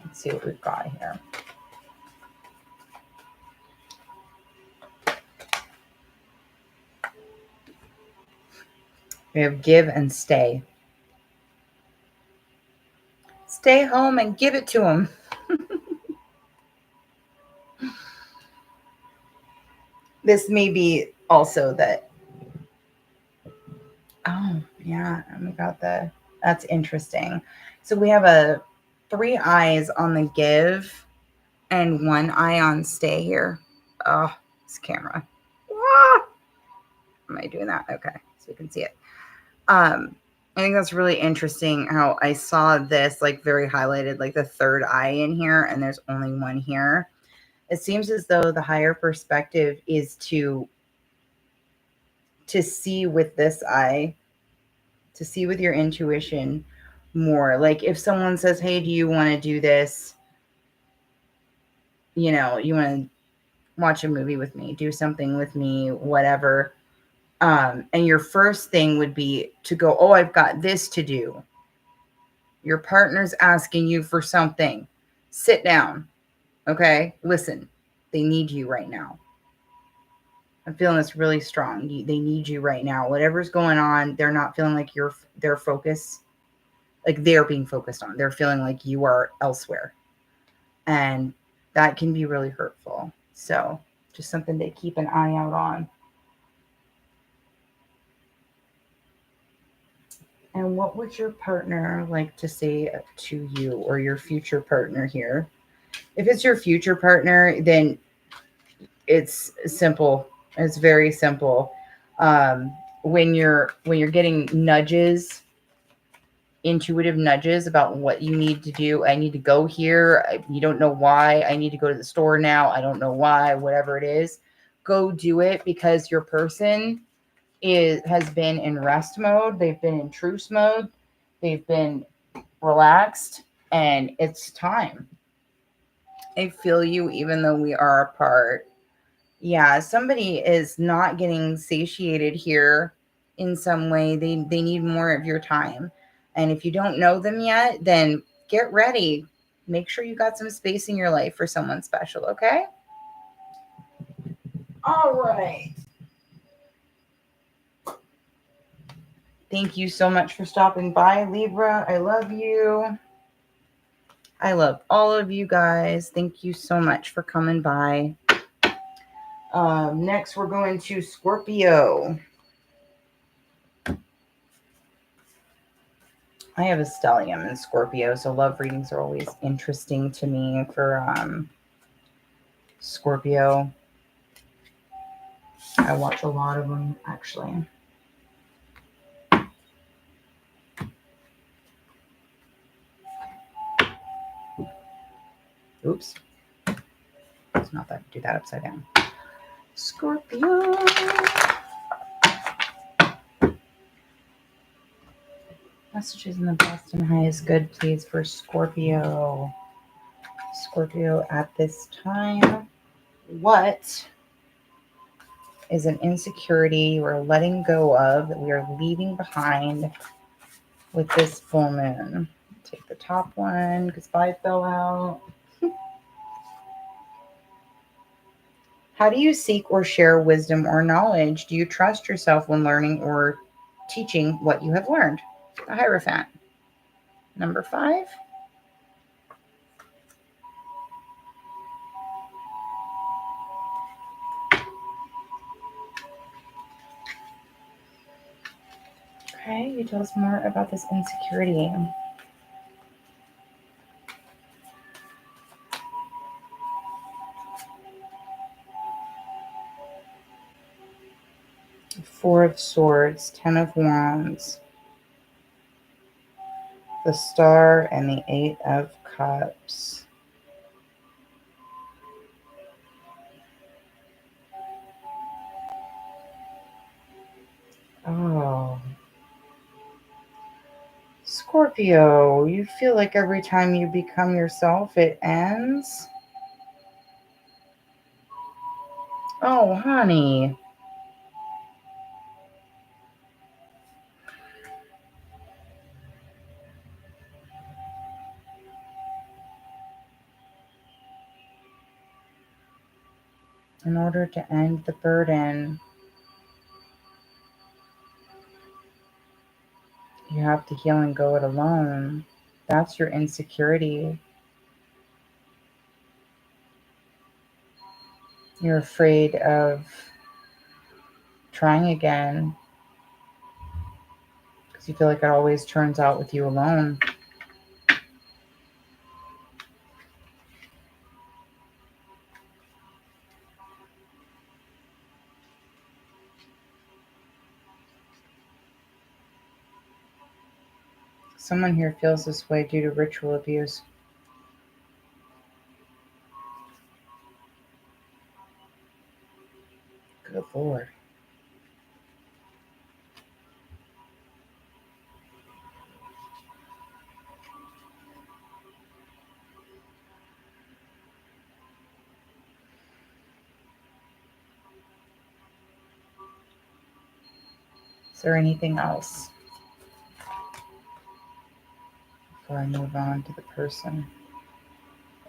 Let's see what we've got here. We have give and stay. Stay home and give it to them. This may be also that. Oh, yeah. That's interesting. So we have 3 eyes on the give and 1 eye on stay here. Oh, this camera. Ah! Am I doing that? Okay. So you can see it. I think that's really interesting how I saw this like very highlighted, like the 3rd eye in here, and there's only 1 here. It seems as though the higher perspective is to see with this eye, to see with your intuition more. Like if someone says, hey, do you want to do this? You know, you want to watch a movie with me, do something with me, whatever. And your first thing would be to go, oh, I've got this to do. Your partner's asking you for something. Sit down. Okay? Listen. They need you right now. I'm feeling this really strong. They need you right now. Whatever's going on, they're not feeling like their focus, like they're being focused on. They're feeling like you are elsewhere. And that can be really hurtful. So just something to keep an eye out on. And what would your partner like to say to you, or your future partner here? If it's your future partner, then it's simple. It's very simple. When you're getting nudges intuitive nudges about what you need to do. I need to go here. You don't know why. I need to go to the store now. I don't know why. Whatever it is, go do it, because your person has been in rest mode. They've been in truce mode. They've been relaxed, and it's time. I feel you, even though we are apart. Yeah, somebody is not getting satiated here in some way. They need more of your time. And if you don't know them yet, then get ready. Make sure you got some space in your life for someone special, okay? All right. Thank you so much for stopping by, Libra. I love you. I love all of you guys. Thank you so much for coming by. Next, we're going to Scorpio. I have a stellium in Scorpio, so love readings are always interesting to me for Scorpio. I watch a lot of them, actually. Oops. It's not that. Do that upside down. Scorpio. Messages in the best and highest good, please, for Scorpio. Scorpio at this time. What is an insecurity you are letting go of, that we are leaving behind with this full moon? Take the top one because 5 fell out. How do you seek or share wisdom or knowledge? Do you trust yourself when learning or teaching what you have learned? The Hierophant. Number 5. Okay, you tell us more about this insecurity. Four of Swords, 10 of Wands, the Star, and the 8 of Cups. Oh. Scorpio, you feel like every time you become yourself, it ends? Oh, honey. In order to end the burden, you have to heal and go it alone. That's your insecurity. You're afraid of trying again because you feel like it always turns out with you alone. Someone here feels this way due to ritual abuse. Good Lord. Is there anything else before I move on to the person?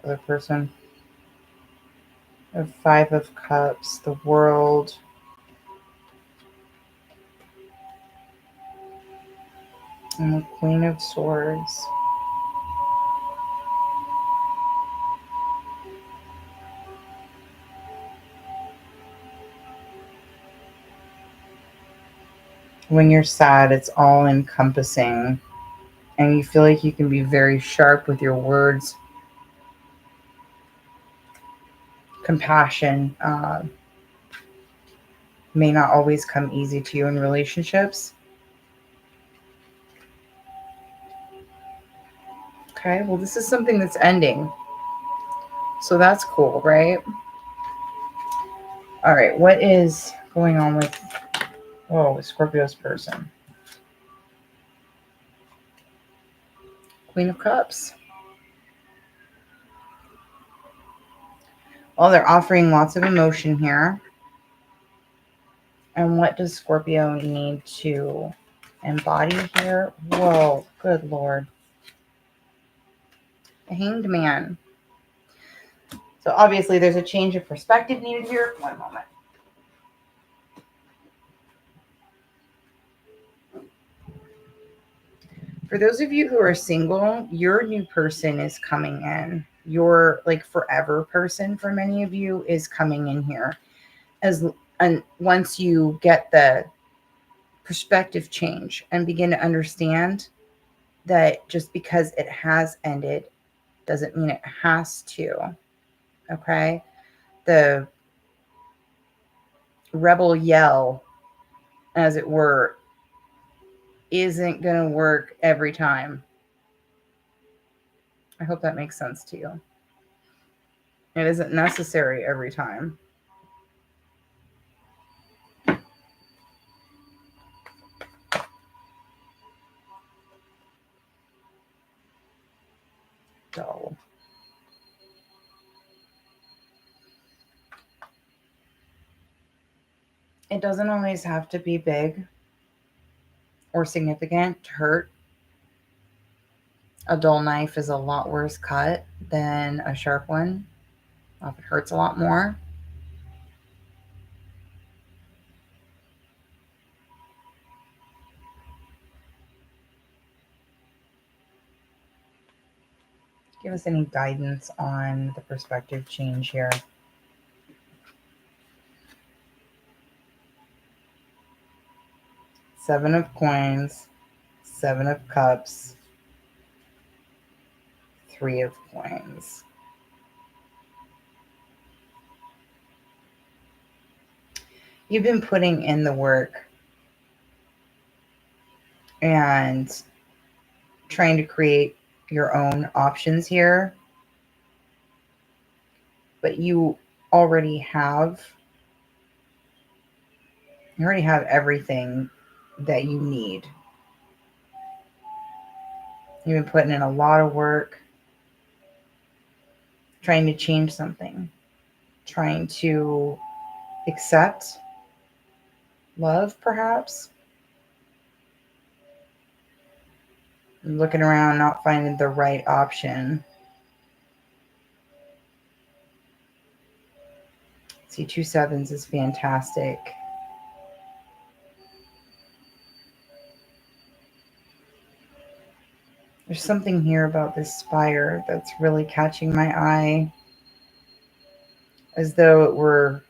Other person. The 5 of Cups, the World, and the Queen of Swords. When you're sad, it's all encompassing, and you feel like you can be very sharp with your words. Compassion may not always come easy to you in relationships. Okay, well, this is something that's ending. So that's cool, right? All right, what is going on with, Scorpio's person? Queen of Cups. Well, they're offering lots of emotion here. And what does Scorpio need to embody here? Whoa, good Lord. The Hanged Man. So obviously there's a change of perspective needed here. One moment. For those of you who are single, your new person is coming in. Your like forever person for many of you is coming in here. And once you get the perspective change and begin to understand that just because it has ended doesn't mean it has to. Okay? The rebel yell, as it were, isn't going to work every time. I hope that makes sense to you. It isn't necessary every time. So it doesn't always have to be big or significant to hurt. A dull knife is a lot worse cut than a sharp one. It hurts a lot more. Give us any guidance on the perspective change here. Seven of Coins, Seven of Cups, Three of Coins. You've been putting in the work and trying to create your own options here, but you already have everything that you need. You've been putting in a lot of work trying to change something, trying to accept love, perhaps. Looking around, not finding the right option. See, 2 sevens is fantastic. There's something here about this spire that's really catching my eye, as though it were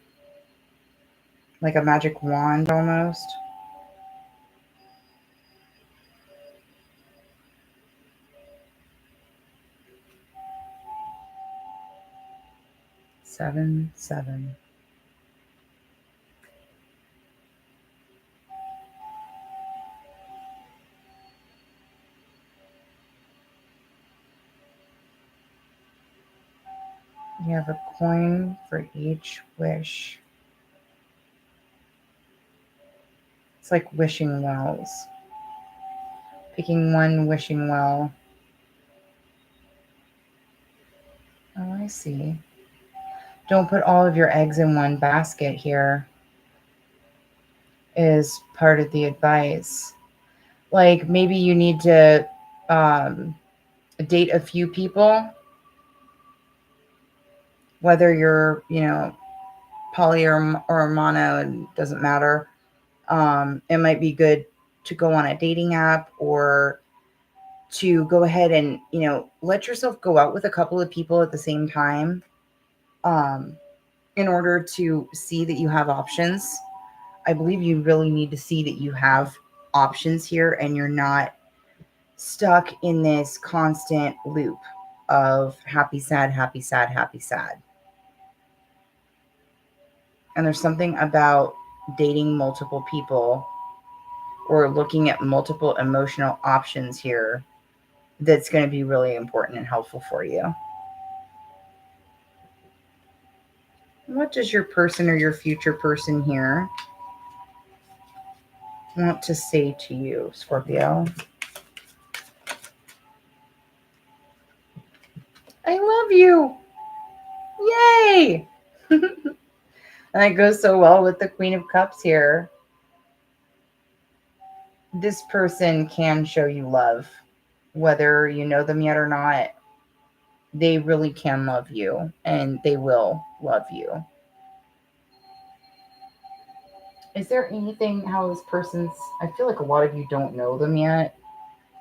like a magic wand almost. Seven, seven. You have a coin for each wish. It's like wishing wells. Picking one wishing well. Oh, I see. Don't put all of your eggs in one basket here, is part of the advice. Like maybe you need to date a few people, whether you're, poly or mono, it doesn't matter. It might be good to go on a dating app or to go ahead and, let yourself go out with a couple of people at the same time, in order to see that you have options. I believe you really need to see that you have options here and you're not stuck in this constant loop of happy, sad, happy, sad, happy, sad. And there's something about dating multiple people or looking at multiple emotional options here that's going to be really important and helpful for you. What does your person or your future person here want to say to you, Scorpio? I love you. Yay! And it goes so well with the Queen of Cups here. This person can show you love, whether you know them yet or not. They really can love you, and they will love you. Is there anything how this person's, I feel like a lot of you don't know them yet.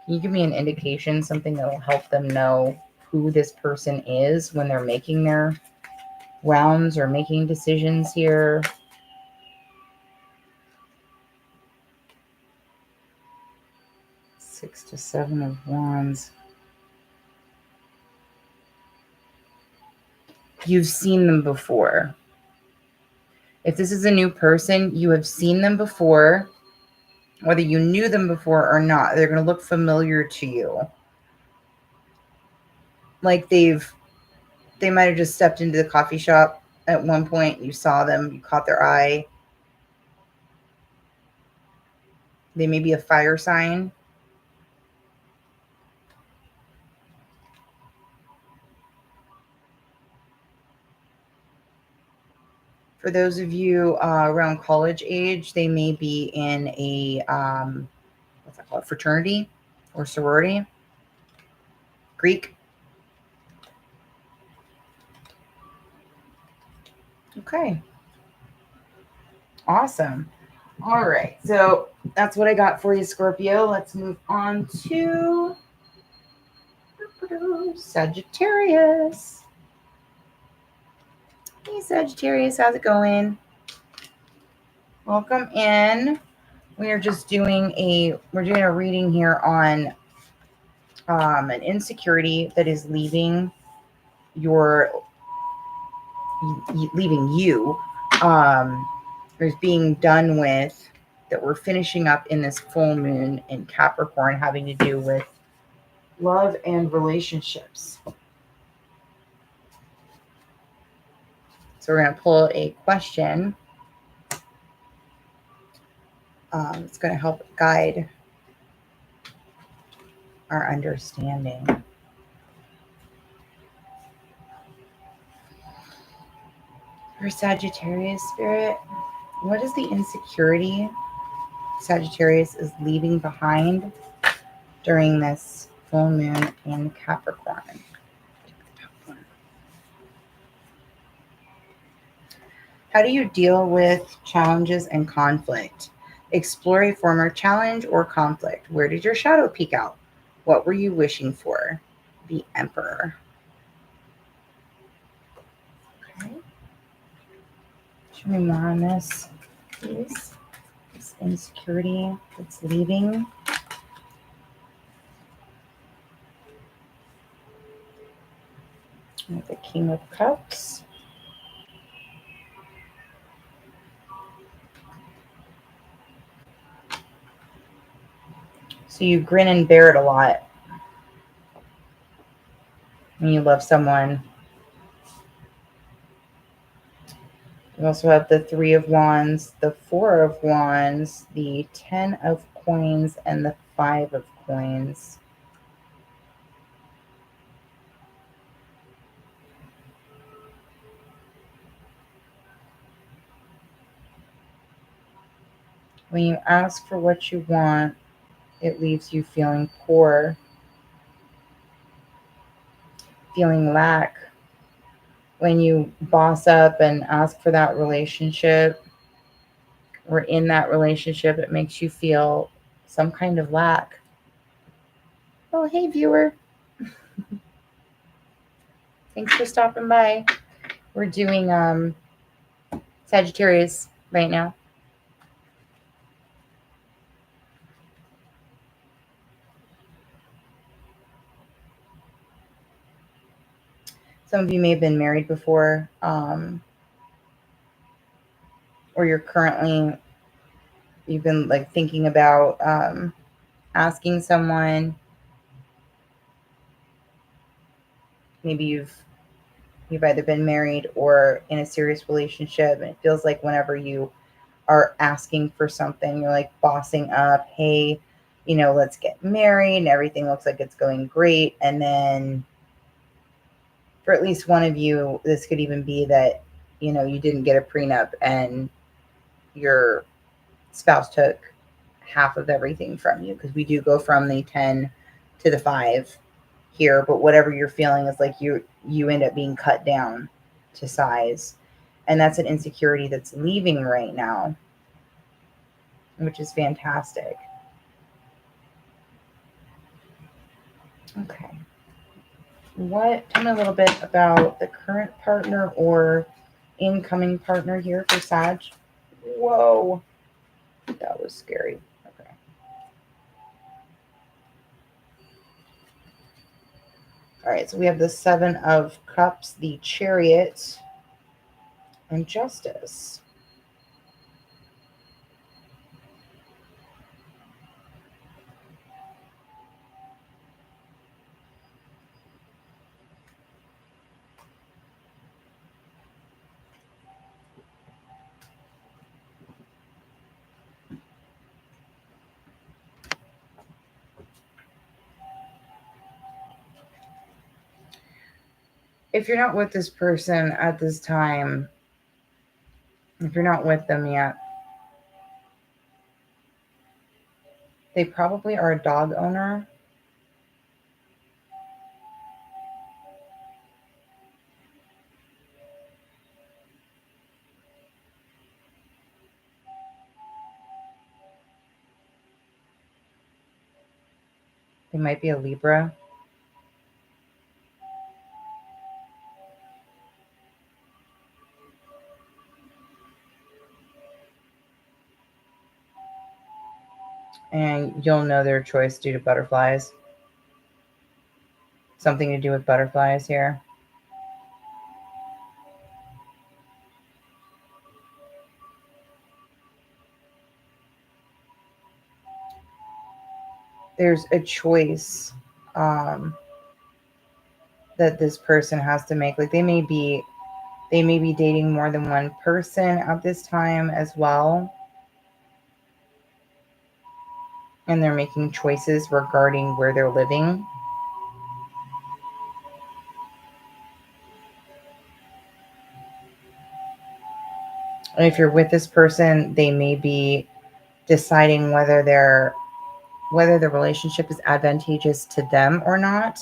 Can you give me an indication, something that will help them know who this person is when they're making their rounds or making decisions here? Six to Seven of Wands. You've seen them before. If this is a new person, you have seen them before. Whether you knew them before or not, they're going to look familiar to you. Like they might have just stepped into the coffee shop at one point. You saw them, you caught their eye. They may be a fire sign. For those of you around college age, they may be in a, what's that called, fraternity or sorority. Greek. Okay. Awesome. All right. So that's what I got for you, Scorpio. Let's move on to Sagittarius. Hey, Sagittarius. How's it going? Welcome in. We are just doing we're doing a reading here on an insecurity that is leaving you, is being done with, that we're finishing up in this full moon in Capricorn, having to do with love and relationships. So we're going to pull a question. It's going to help guide our understanding. For Sagittarius spirit, what is the insecurity Sagittarius is leaving behind during this full moon in Capricorn? How do you deal with challenges and conflict? Explore a former challenge or conflict. Where did your shadow peek out? What were you wishing for? The Emperor. Okay. Show me more on this, please. This insecurity that's leaving. With the King of Cups. So you grin and bear it a lot when you love someone. You also have the Three of Wands, the Four of Wands, the 10 of Coins, and the 5 of Coins. When you ask for what you want, it leaves you feeling poor, feeling lack. When you boss up and ask for that relationship, or in that relationship, it makes you feel some kind of lack. Oh, hey, viewer. Thanks for stopping by. We're doing Sagittarius right now. Some of you may have been married before, or you've been like thinking about asking someone maybe you've either been married or in a serious relationship, and it feels like whenever you are asking for something, you're like bossing up, hey, let's get married, and everything looks like it's going great. And then for at least one of you, this could even be that, you didn't get a prenup and your spouse took half of everything from you, because we do go from the 10 to the 5 here, but whatever you're feeling is like you end up being cut down to size. And that's an insecurity that's leaving right now, which is fantastic. Okay. Tell me a little bit about the current partner or incoming partner here for Sag. Whoa, that was scary. Okay. All right, so we have the 7 of Cups, the Chariot, and Justice. If you're not with this person at this time, if you're not with them yet, they probably are a dog owner. They might be a Libra. And you'll know their choice due to butterflies. Something to do with butterflies here. There's a choice that this person has to make. Like they may be dating more than one person at this time as well, and they're making choices regarding where they're living. And if you're with this person, they may be deciding whether the relationship is advantageous to them or not,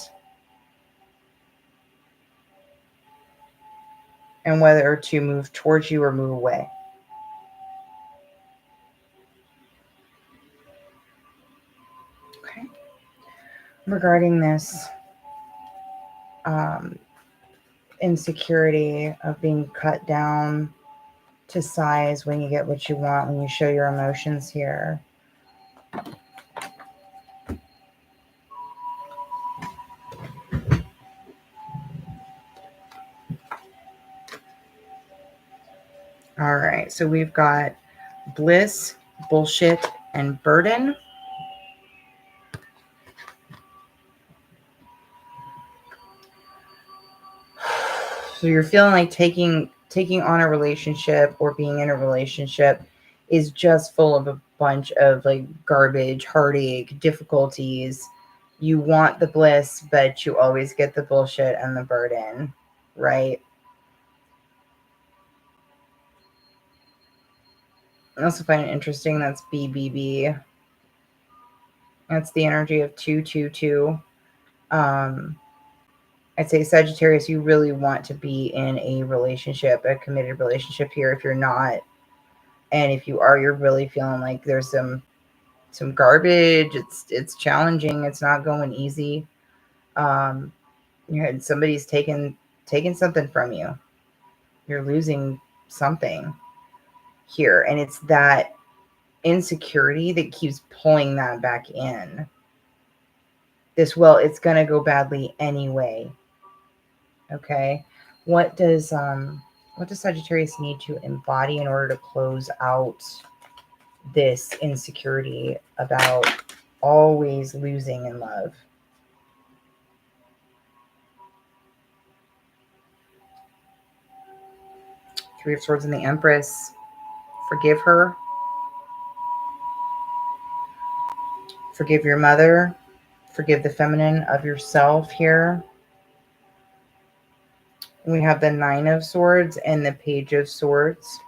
and whether to move towards you or move away. Okay. Regarding this um, insecurity of being cut down to size when you get what you want, when you show your emotions here. All right, so we've got bliss, bullshit, and burden. So you're feeling like taking on a relationship or being in a relationship is just full of a bunch of like garbage, heartache, difficulties. You want the bliss, but you always get the bullshit and the burden, right? I also find it interesting that's BBB. That's the energy of 222. I'd say Sagittarius, you really want to be in a relationship, a committed relationship here. If you're not, and if you are, you're really feeling like there's some garbage. It's challenging. It's not going easy. Um, somebody's taking something from you. You're losing something here, and it's that insecurity that keeps pulling that back in. It's going to go badly anyway. Okay. What does Sagittarius need to embody in order to close out this insecurity about always losing in love? Three of Swords and the Empress. Forgive her. Forgive your mother. Forgive the feminine of yourself here. We have the Nine of Swords and the Page of Swords.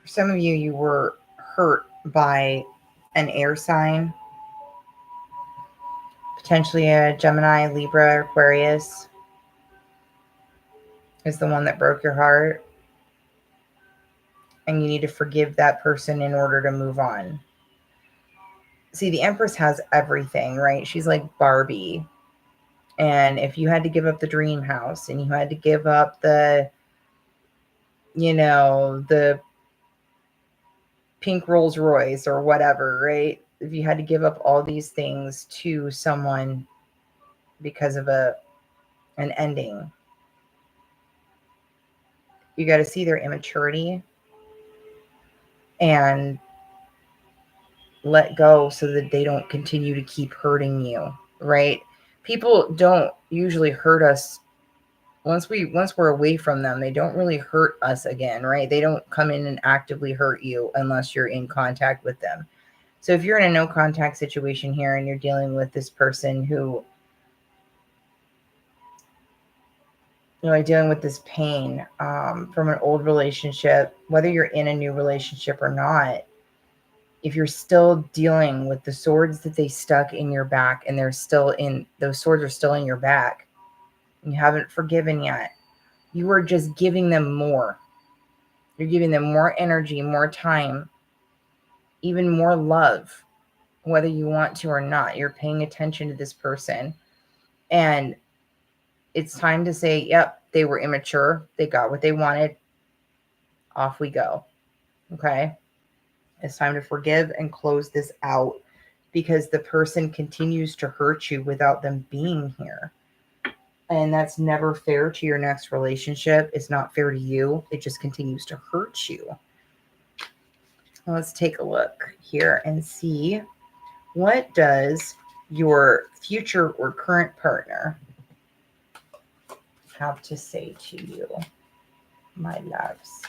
For some of you, you were hurt by an air sign, potentially a Gemini, Libra, Aquarius is the one that broke your heart. And you need to forgive that person in order to move on. See, the Empress has everything, right? She's like Barbie. And if you had to give up the dream house and you had to give up the, the pink Rolls Royce or whatever, right? If you had to give up all these things to someone because of an ending, you got to see their immaturity and let go so that they don't continue to keep hurting you, right? People don't usually hurt us once we're away from them. They don't really hurt us again, right? They don't come in and actively hurt you unless you're in contact with them. So if you're in a no contact situation here and you're dealing with this person who, dealing with this pain from an old relationship, whether you're in a new relationship or not, if you're still dealing with the swords that they stuck in your back and those swords are still in your back, and you haven't forgiven yet, you are just giving them more. You're giving them more energy, more time, even more love, whether you want to or not. You're paying attention to this person. And it's time to say, yep, they were immature. They got what they wanted. Off we go. Okay? It's time to forgive and close this out because the person continues to hurt you without them being here. And that's never fair to your next relationship. It's not fair to you. It just continues to hurt you. Let's take a look here and see, what does your future or current partner have to say to you, my loves?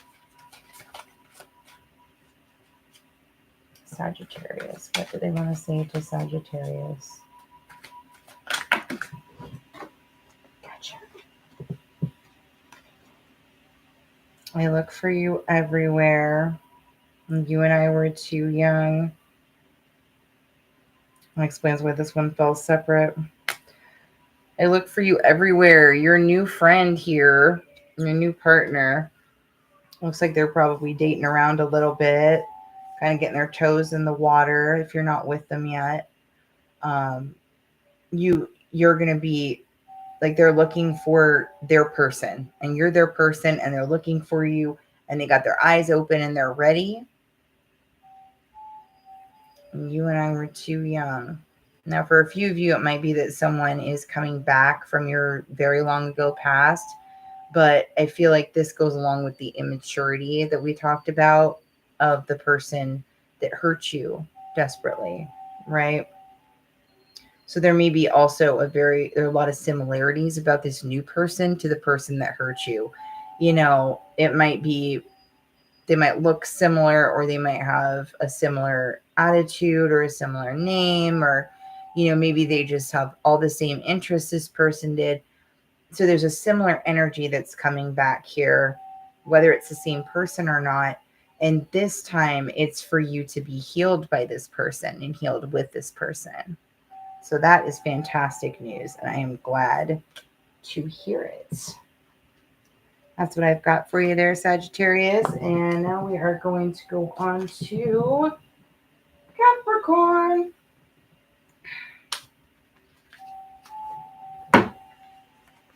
Sagittarius. What do they want to say to Sagittarius? Gotcha. I look for you everywhere. You and I were too young. That explains why this one fell separate. I look for you everywhere. Your new friend here, your new partner, looks like they're probably dating around a little bit, kind of getting their toes in the water if you're not with them yet. You're going to be like, they're looking for their person and you're their person and they're looking for you and they got their eyes open and they're ready. And you and I were too young. Now, for a few of you, it might be that someone is coming back from your very long ago past, but I feel like this goes along with the immaturity that we talked about of the person that hurt you desperately, right? So there may be also there are a lot of similarities about this new person to the person that hurt you. It might be, they might look similar or they might have a similar attitude or a similar name, or, maybe they just have all the same interests this person did. So there's a similar energy that's coming back here, whether it's the same person or not. And this time it's for you to be healed by this person and healed with this person. So that is fantastic news, and I am glad to hear it. That's what I've got for you there, Sagittarius. And now we are going to go on to Capricorn.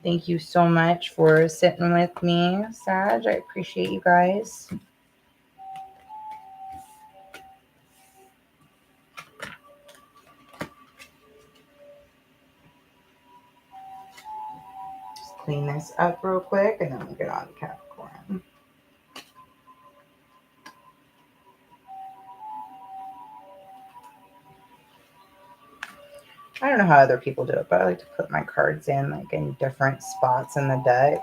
Thank you so much for sitting with me, Sag. I appreciate you guys. Just clean this up real quick, and then we'll get on to Capricorn. I don't know how other people do it, but I like to put my cards in like in different spots in the deck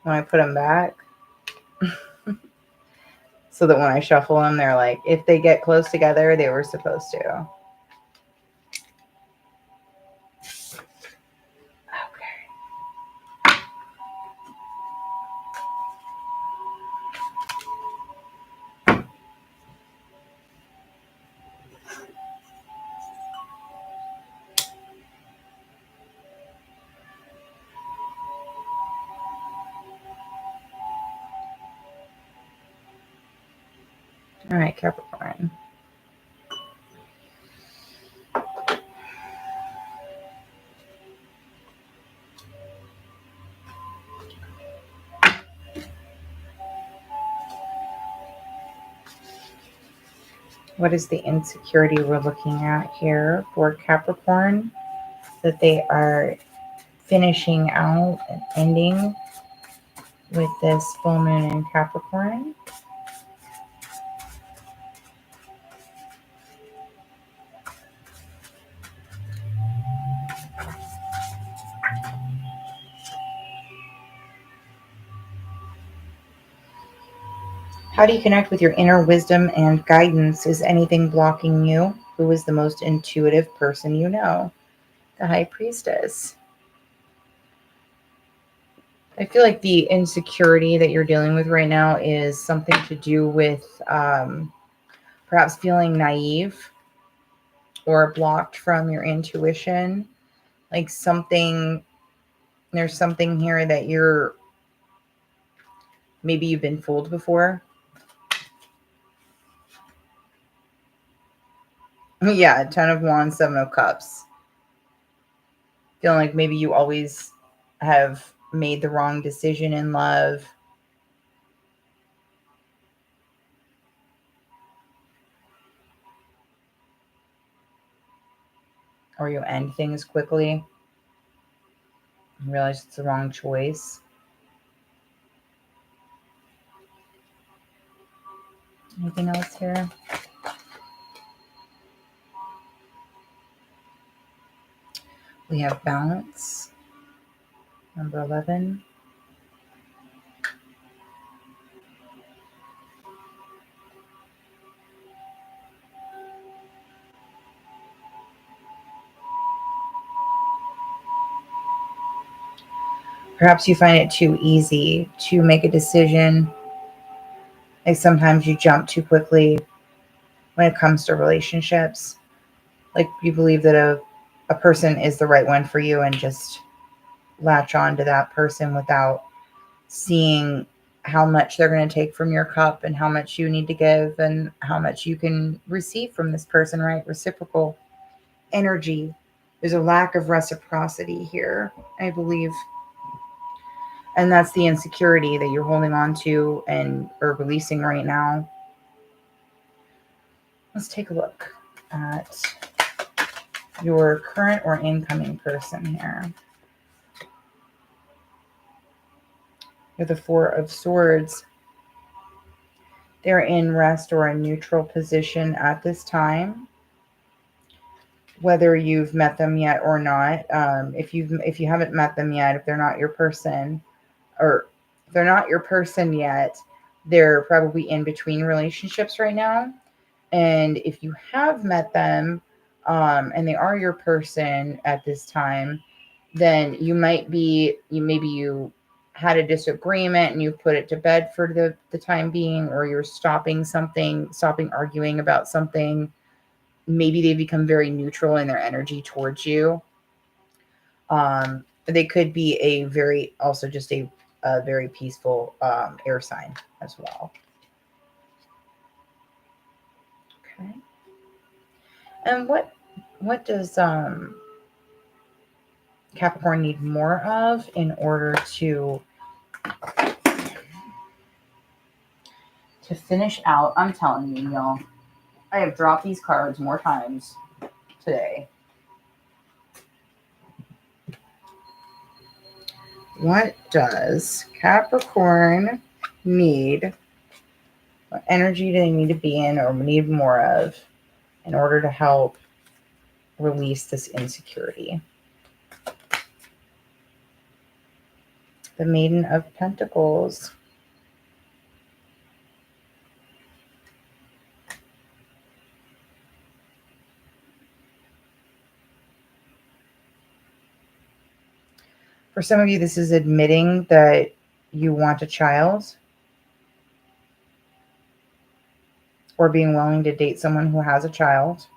when I put them back. So that when I shuffle them, they're like, if they get close together, they were supposed to. Okay. All right, Capricorn. What is the insecurity we're looking at here for Capricorn that they are finishing out and ending with this full moon in Capricorn? How do you connect with your inner wisdom and guidance? Is anything blocking you? Who is the most intuitive person you know? The High Priestess. I feel like the insecurity that you're dealing with right now is something to do with perhaps feeling naive or blocked from your intuition. Like there's something here that maybe you've been fooled before. Yeah, Ten of Wands, Seven of Cups. Feeling like maybe you always have made the wrong decision in love. Or you end things quickly and realize it's the wrong choice. Anything else here? We have balance, number 11. Perhaps you find it too easy to make a decision. Like sometimes you jump too quickly when it comes to relationships. Like you believe that a person is the right one for you and just latch on to that person without seeing how much they're going to take from your cup and how much you need to give and how much you can receive from this person, right? Reciprocal energy. There's a lack of reciprocity here, I believe. And that's the insecurity that you're holding on to and are releasing right now. Let's take a look at your current or incoming person here. You're the Four of Swords. They're in rest or a neutral position at this time. Whether you've met them yet or not, if you haven't met them yet, if they're not your person, or if they're not your person yet, they're probably in between relationships right now. And if you have met them, and they are your person at this time, then maybe you had a disagreement and you put it to bed for the time being, or you're stopping arguing about something. Maybe they become very neutral in their energy towards you. They could be also just a very peaceful air sign as well. Okay. And what does Capricorn need more of in order to finish out? I'm telling you, y'all, I have dropped these cards more times today. What does Capricorn need? What energy do they need to be in or need more of in order to help release this insecurity. The Maiden of Pentacles. For some of you, this is admitting that you want a child, or being willing to date someone who has a child.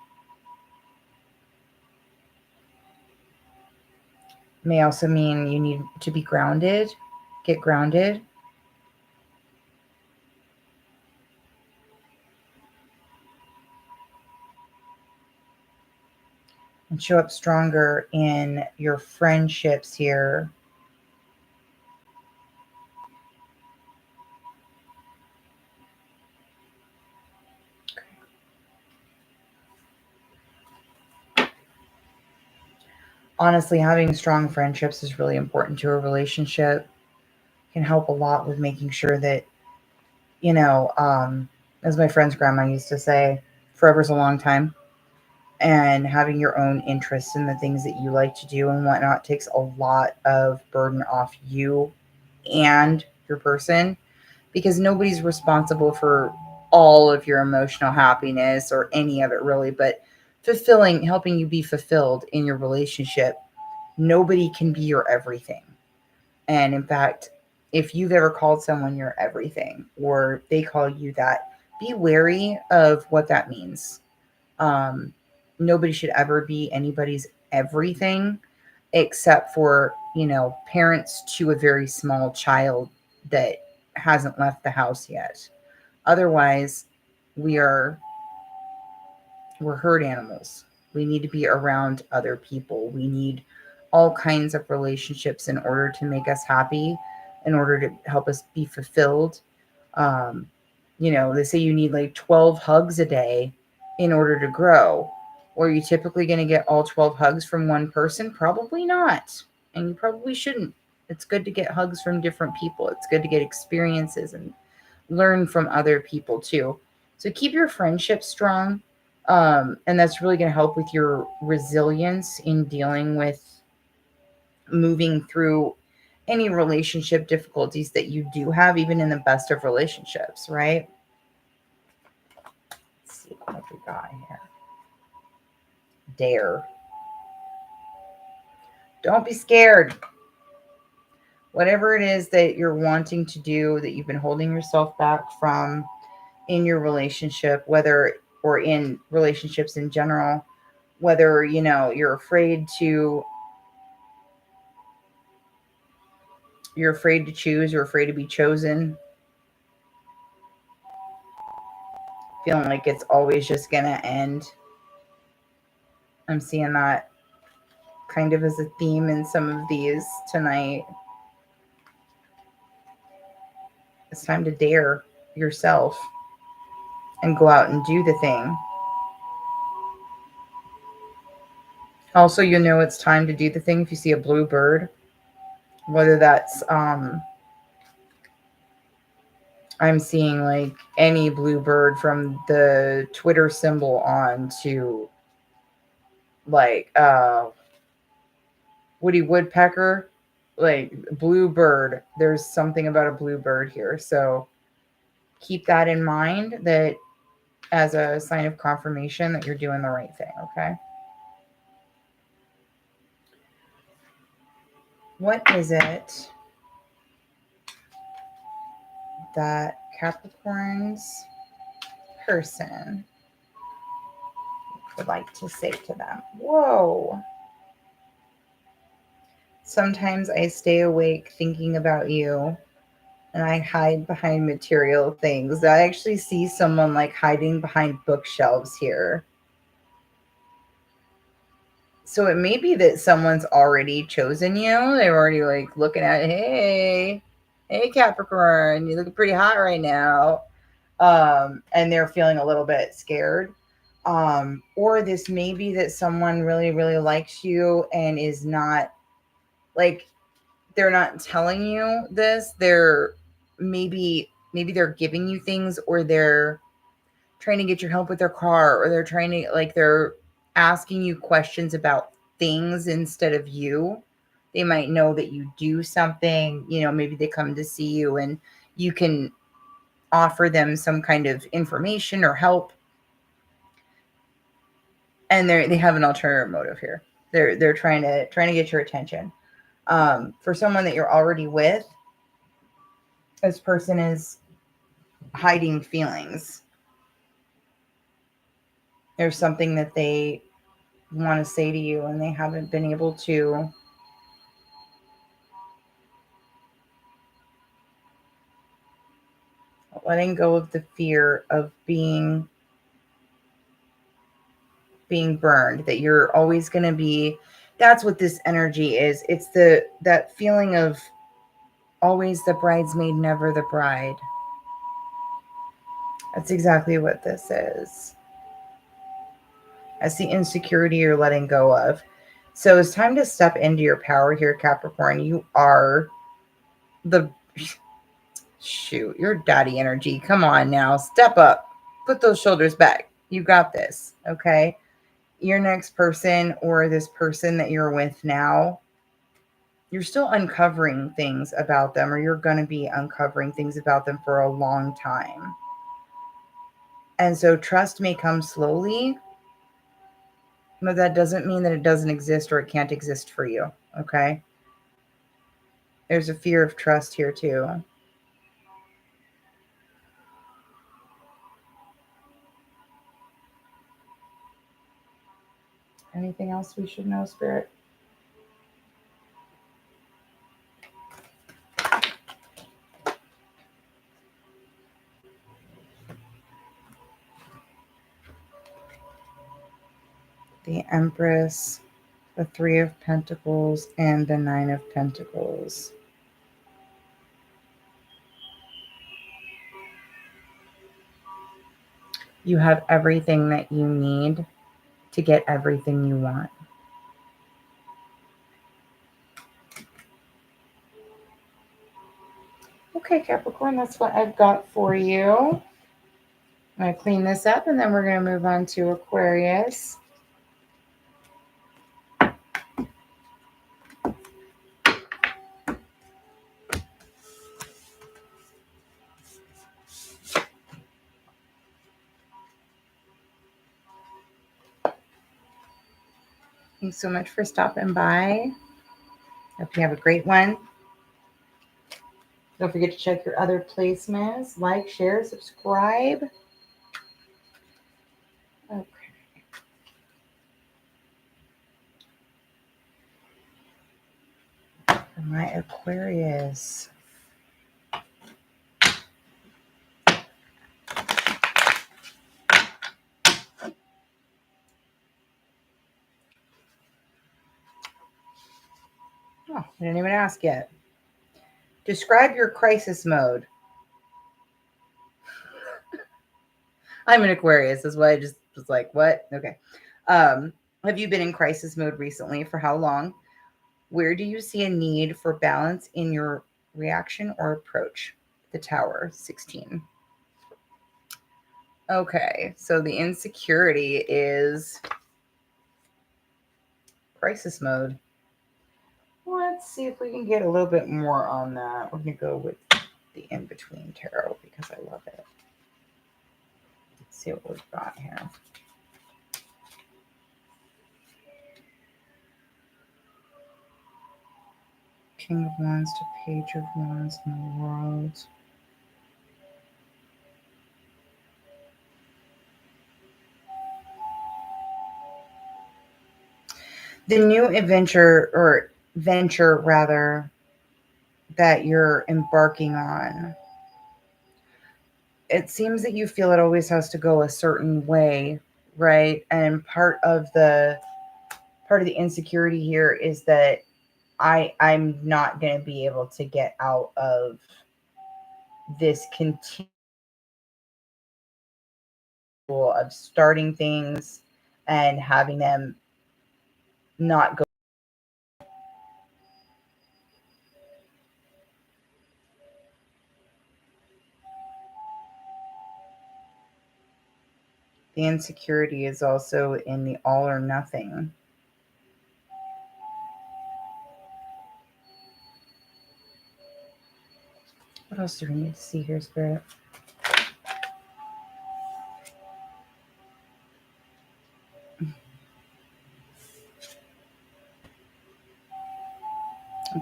May also mean you need to be grounded, get grounded. And show up stronger in your friendships here. Honestly, having strong friendships is really important to a relationship. Can help a lot with making sure that, as my friend's grandma used to say, forever's a long time. And having your own interests in the things that you like to do and whatnot takes a lot of burden off you and your person, because nobody's responsible for all of your emotional happiness or any of it really, but helping you be fulfilled in your relationship. Nobody can be your everything. And in fact, if you've ever called someone your everything or they call you that, be wary of what that means. Um, Nobody should ever be anybody's everything except for, parents to a very small child that hasn't left the house yet. Otherwise, we are we're herd animals. We need to be around other people. We need all kinds of relationships in order to make us happy, in order to help us be fulfilled. Um, they say you need like 12 hugs a day in order to grow. Or are you typically going to get all 12 hugs from one person? Probably not. And you probably shouldn't. It's good to get hugs from different people. It's good to get experiences and learn from other people too. So keep your friendship strong. And that's really going to help with your resilience in dealing with moving through any relationship difficulties that you do have, even in the best of relationships, right? Let's see what we got here. Dare. Don't be scared. Whatever it is that you're wanting to do, that you've been holding yourself back from in your relationship, whether or in relationships in general, whether you're afraid to choose, you're afraid to be chosen, feeling like it's always just gonna end. I'm seeing that kind of as a theme in some of these tonight. It's time to dare yourself and go out and do the thing. Also, it's time to do the thing if you see a blue bird, whether that's I'm seeing like any blue bird from the Twitter symbol on to like Woody Woodpecker, like blue bird. There's something about a blue bird here. So keep that in mind, that as a sign of confirmation that you're doing the right thing, okay? What is it that Capricorn's person would like to say to them? Whoa. Sometimes I stay awake thinking about you and I hide behind material things. I actually see someone like hiding behind bookshelves here. So it may be that someone's already chosen you. They're already like looking at, hey Capricorn, you look pretty hot right now. And they're feeling a little bit scared. Or this may be that someone really, really likes you and is not like, they're not telling you this. They're maybe they're giving you things, or they're trying to get your help with their car, or they're trying to like, they're asking you questions about things instead of you. They might know that you do something, maybe they come to see you and you can offer them some kind of information or help. And they have an ulterior motive here. They're trying to get your attention. For someone that you're already with, this person is hiding feelings. There's something that they want to say to you and they haven't been able to. Letting go of the fear of being burned, that you're always going to be. That's what this energy is. It's that feeling of always the bridesmaid, never the bride. That's exactly what this is. That's the insecurity you're letting go of. So it's time to step into your power here, Capricorn. You are the your daddy energy. Come on now, step up, put those shoulders back. You got this, okay? Your next person, or this person that you're with now, you're still uncovering things about them, or you're going to be uncovering things about them for a long time. And so trust may come slowly, but that doesn't mean that it doesn't exist or it can't exist for you, okay? There's a fear of trust here too. Anything else we should know, Spirit? The Empress, the Three of Pentacles, and the Nine of Pentacles. You have everything that you need to get everything you want. Okay, Capricorn, that's what I've got for you. I'm going to clean this up and then we're going to move on to Aquarius. Thanks so much for stopping by. Hope you have a great one. Don't forget to check your other placements. Like, share, subscribe. Okay. For my Aquarius. Oh, I didn't even ask yet. Describe your crisis mode. I'm an Aquarius. That's why I just was like, what? Okay. Have you been in crisis mode recently? For how long? Where do you see a need for balance in your reaction or approach? The Tower, 16. Okay, so the insecurity is crisis mode. Let's see if we can get a little bit more on that. We're going to go with the in-between tarot because I love it. Let's see what we've got here. King of Wands to Page of Wands in the World. The new adventure, or venture rather, that you're embarking on, it seems that you feel it always has to go a certain way, right? And part of the insecurity here is that I'm not going to be able to get out of this continual of starting things and having them not go. The insecurity is also in the all or nothing. What else do we need to see here, Spirit?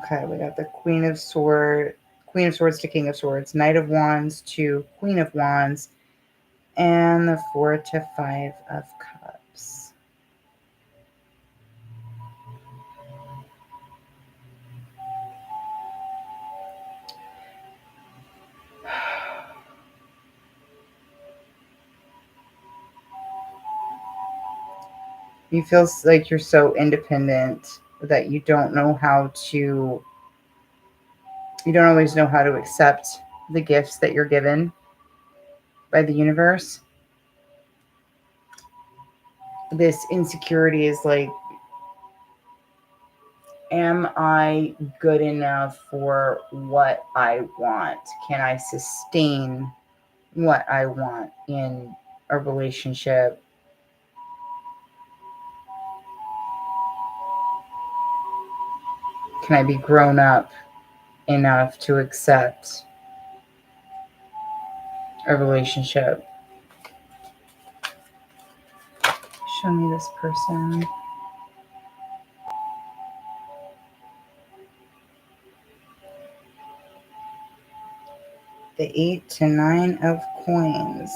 Okay, we got the Queen of Swords to King of Swords, Knight of Wands to Queen of Wands, and the 4 to 5 of Cups. You feel like you're so independent that you don't always know how to accept the gifts that you're given by the universe. This insecurity is like, am I good enough for what I want? Can I sustain what I want in a relationship? Can I be grown up enough to accept a relationship? Show me this person. The 8 to 9 of coins.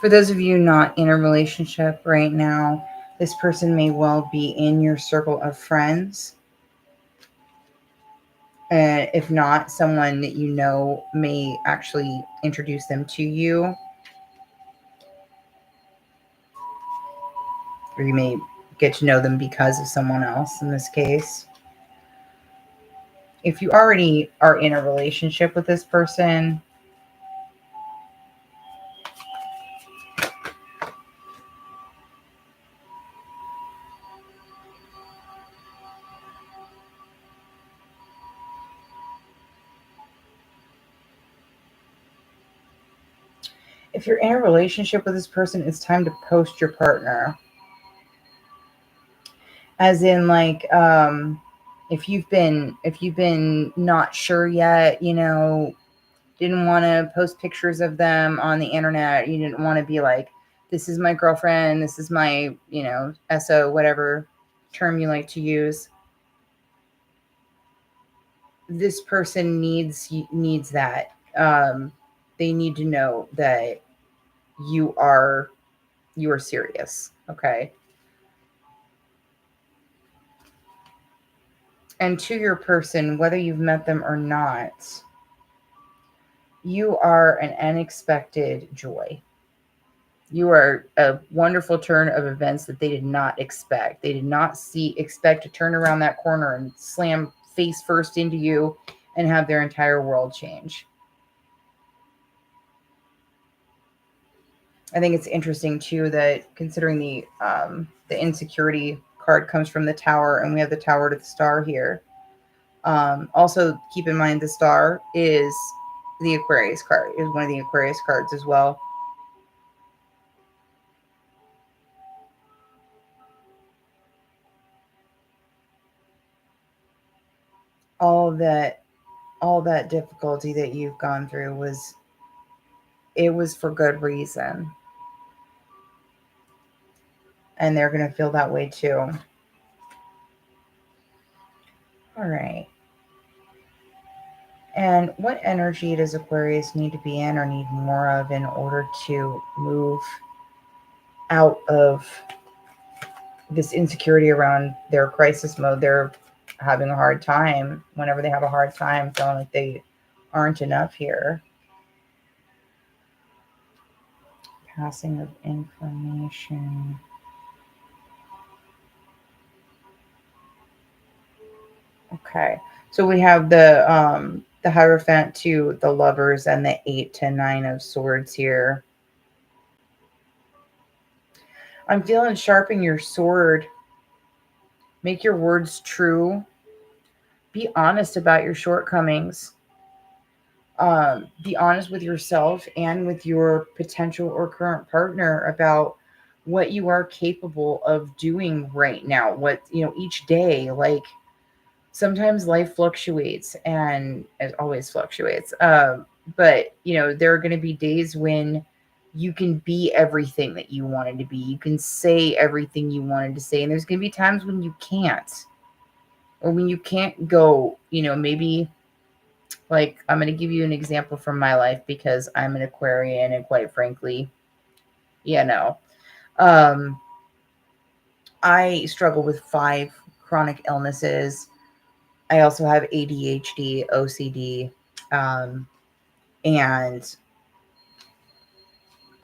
For those of you not in a relationship right now, this person may well be in your circle of friends. If not, someone that you know may actually introduce them to you. Or you may get to know them because of someone else in this case. If you already are in a relationship with this person, if you're in a relationship with this person, it's time to post your partner. As in, like, if you've been not sure yet, didn't want to post pictures of them on the internet, you didn't want to be like, this is my girlfriend, this is my, SO, whatever term you like to use. This person needs that. They need to know that you are serious, okay? And to your person, whether you've met them or not, you are an unexpected joy. You are a wonderful turn of events that they did not expect. They did not expect to turn around that corner and slam face first into you and have their entire world change. I think it's interesting too that, considering the insecurity card comes from the Tower, and we have the Tower to the Star here. Also, keep in mind the Star is the Aquarius card, is one of the Aquarius cards as well. All that difficulty that you've gone through was for good reason. And they're going to feel that way too. All right. And what energy does Aquarius need to be in or need more of in order to move out of this insecurity around their crisis mode? They're having a hard time. Whenever they have a hard time, feeling like they aren't enough here. Passing of information. Okay. So we have the Hierophant to the Lovers and the 8 to 9 of Swords here. I'm feeling sharpen your sword. Make your words true. Be honest about your shortcomings. Be honest with yourself and with your potential or current partner about what you are capable of doing right now. What, each day, like sometimes life fluctuates and it always fluctuates. But, there are going to be days when you can be everything that you wanted to be. You can say everything you wanted to say. And there's going to be times when you can't, or when you can't go, maybe. Like, I'm going to give you an example from my life because I'm an Aquarian, and quite frankly, you know, um, I struggle with 5 chronic illnesses. I also have ADHD, OCD, um, and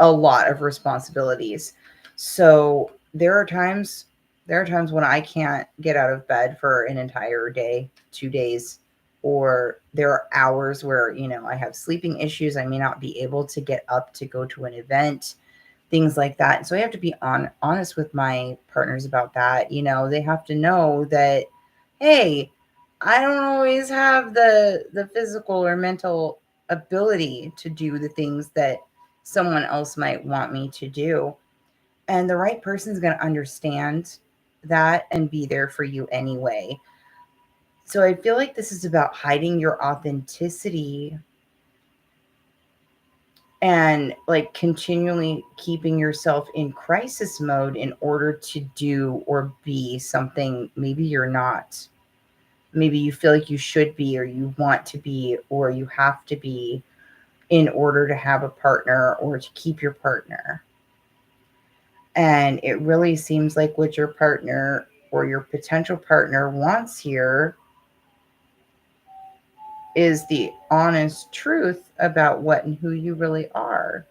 a lot of responsibilities. So there are times when I can't get out of bed for an entire day, 2 days, or there are hours where, I have sleeping issues. I may not be able to get up to go to an event, things like that. So I have to be honest with my partners about that. They have to know that, hey, I don't always have the physical or mental ability to do the things that someone else might want me to do. And the right person's going to understand that and be there for you anyway. So I feel like this is about hiding your authenticity and like continually keeping yourself in crisis mode in order to do or be something maybe you're not. Maybe you feel like you should be, or you want to be, or you have to be in order to have a partner or to keep your partner. And it really seems like what your partner or your potential partner wants here is the honest truth about what and who you really are.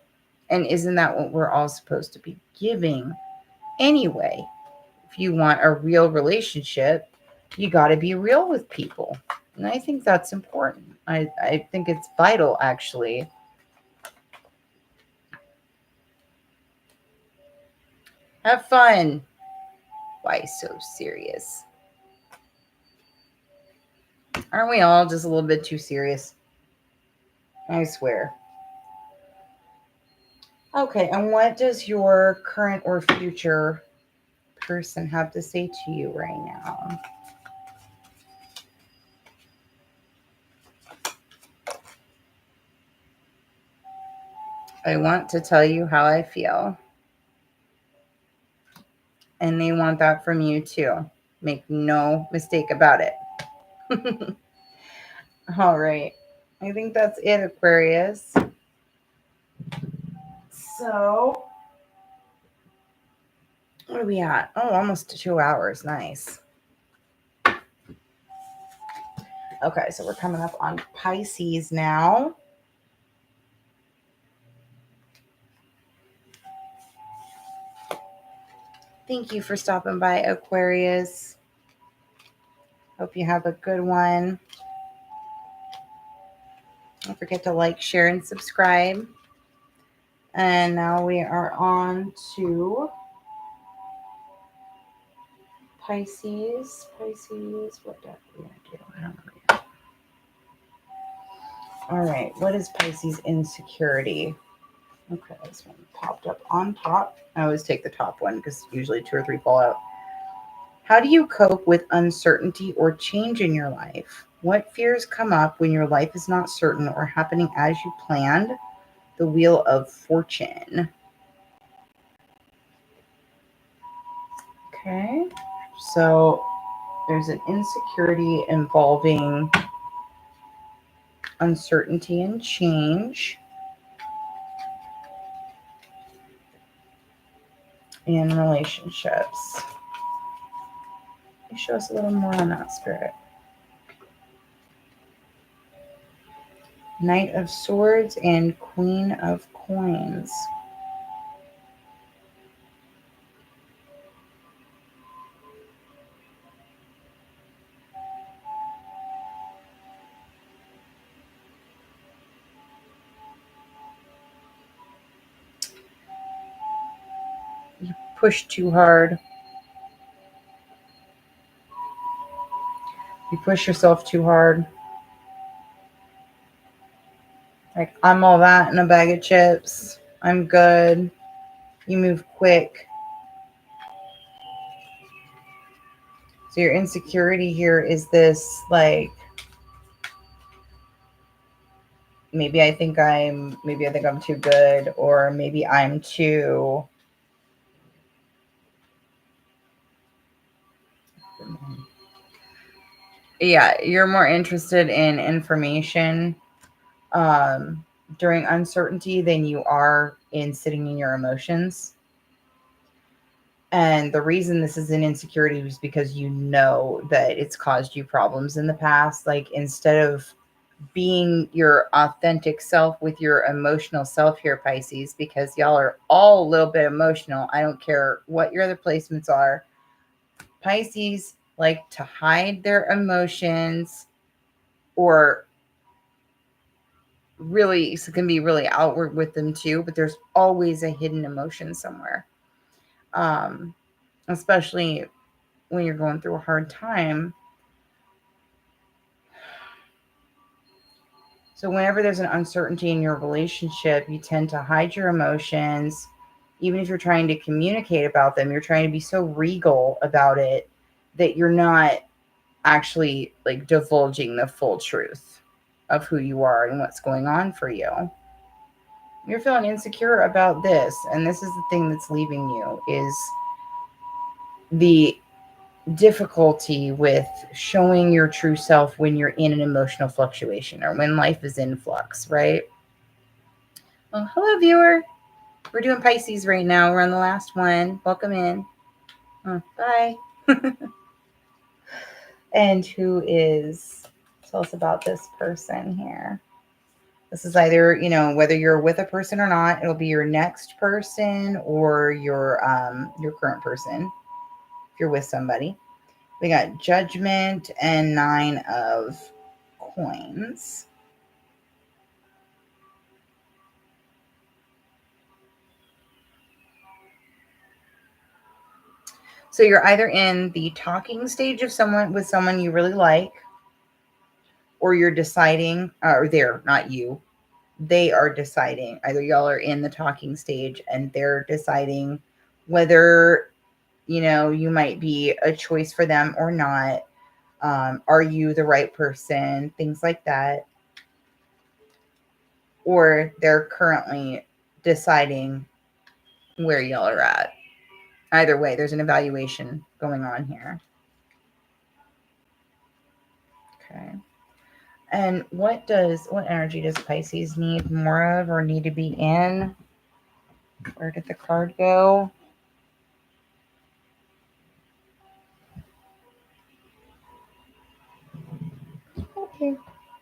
And isn't that what we're all supposed to be giving anyway? If you want a real relationship, you got to be real with people. And I think that's important. I think it's vital, actually. Have fun. Why so serious? Aren't we all just a little bit too serious? I swear. Okay, and what does your current or future person have to say to you right now? I want to tell you how I feel, and they want that from you too. Make no mistake about it. All right. I think that's it, Aquarius. So, what are we at? Oh, almost 2 hours. Nice. Okay, so we're coming up on Pisces now. Thank you for stopping by, Aquarius. Hope you have a good one. Don't forget to like, share, and subscribe. And now we are on to Pisces. Pisces, what deck are we going to do? I don't know yet. All right, what is Pisces insecurity? Okay, this one popped up on top. I always take the top one because usually 2 or 3 fall out. How do you cope with uncertainty or change in your life? What fears come up when your life is not certain or happening as you planned? The Wheel of Fortune. Okay, so there's an insecurity involving uncertainty and change in relationships. Can you show us a little more on that, Spirit? Knight of Swords and Queen of Coins. You push too hard. You push yourself too hard. Like, I'm all that in a bag of chips. I'm good. You move quick. So your insecurity here is this, like, maybe I think I'm too good, or maybe I'm too, yeah, you're more interested in information um during uncertainty than you are in sitting in your emotions. And the reason this is an insecurity is because you know that it's caused you problems in the past. Like, instead of being your authentic self with your emotional self here, Pisces, because y'all are all a little bit emotional. I don't care what your other placements are. Pisces like to hide their emotions, or really, so it can be really outward with them too, but there's always a hidden emotion somewhere. Um, Especially when you're going through a hard time. So whenever there's an uncertainty in your relationship, you tend to hide your emotions. Even if you're trying to communicate about them, you're trying to be so regal about it that you're not actually like divulging the full truth of who you are and what's going on for you. You're feeling insecure about this, and this is the thing that's leaving you, is the difficulty with showing your true self when you're in an emotional fluctuation or when life is in flux, right? Well, hello, viewer. We're doing Pisces right now. We're on the last one. Welcome in. Oh, bye. And who is, tell us about this person here. This is either, whether you're with a person or not, it'll be your next person or your current person if you're with somebody. We got Judgment and 9 of Coins. So you're either in the talking stage of someone you really like, or you're deciding, or they're not you. They are deciding. Either y'all are in the talking stage and they're deciding whether, you might be a choice for them or not. Are you the right person? Things like that. Or they're currently deciding where y'all are at. Either way, there's an evaluation going on here. Okay. And what energy does Pisces need more of or need to be in? Where did the card go? Okay.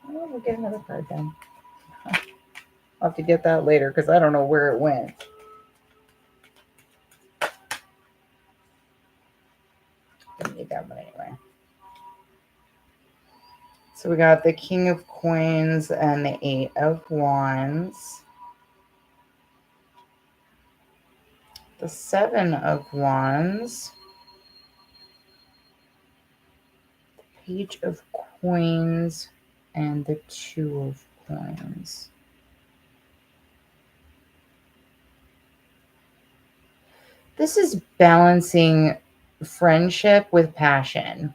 Well, we'll get another card then. I'll have to get that later because I don't know where it went. Didn't need that one anyway. So we got the King of Coins and the 8 of Wands. The 7 of Wands. The Page of Coins and the 2 of Coins. This is balancing friendship with passion.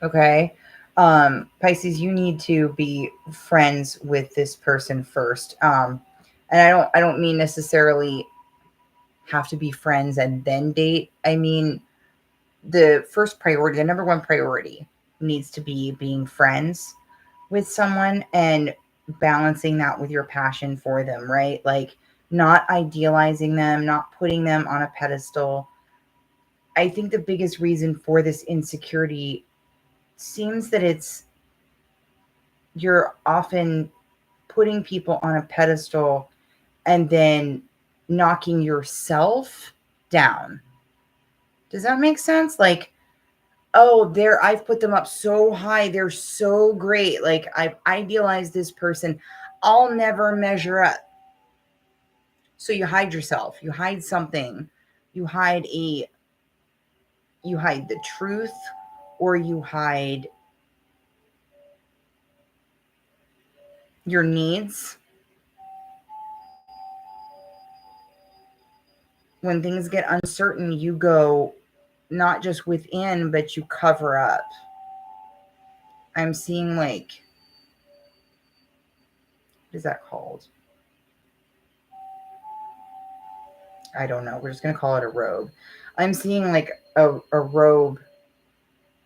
Okay. Pisces, you need to be friends with this person first. And I don't mean necessarily have to be friends and then date. I mean, the first priority, the number one priority needs to be being friends with someone and balancing that with your passion for them, right? Like, not idealizing them, not putting them on a pedestal. I think the biggest reason for this insecurity seems that you're often putting people on a pedestal and then knocking yourself down. Does that make sense? Like, oh, I've put them up so high. They're so great. Like, I've idealized this person. I'll never measure up. So you hide yourself. You hide something. You hide the truth, or you hide your needs. When things get uncertain, you go not just within, but you cover up. I'm seeing like, what is that called? I don't know. We're just going to call it a robe. I'm seeing like a robe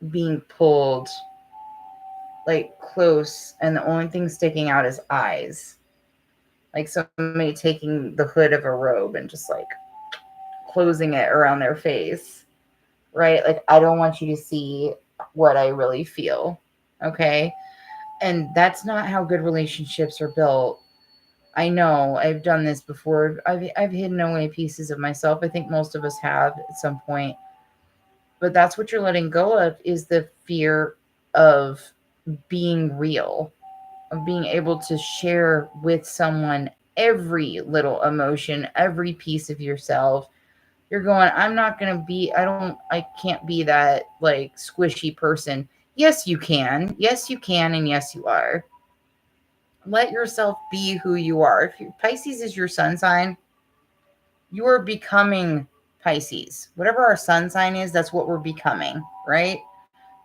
being pulled like close, and the only thing sticking out is eyes. Like somebody taking the hood of a robe and just like closing it around their face, right? Like, I don't want you to see what I really feel. Okay. And that's not how good relationships are built. I know I've done this before. I've hidden away pieces of myself. I think most of us have at some point. But that's what you're letting go of, is the fear of being real, of being able to share with someone every little emotion, every piece of yourself. You're going, I'm not going to be, I can't be that like squishy person. Yes, you can. Yes, you can. And yes, you are. Let yourself be who you are. If Pisces is your sun sign, you are becoming Pisces. Whatever our sun sign is, that's what we're becoming, right?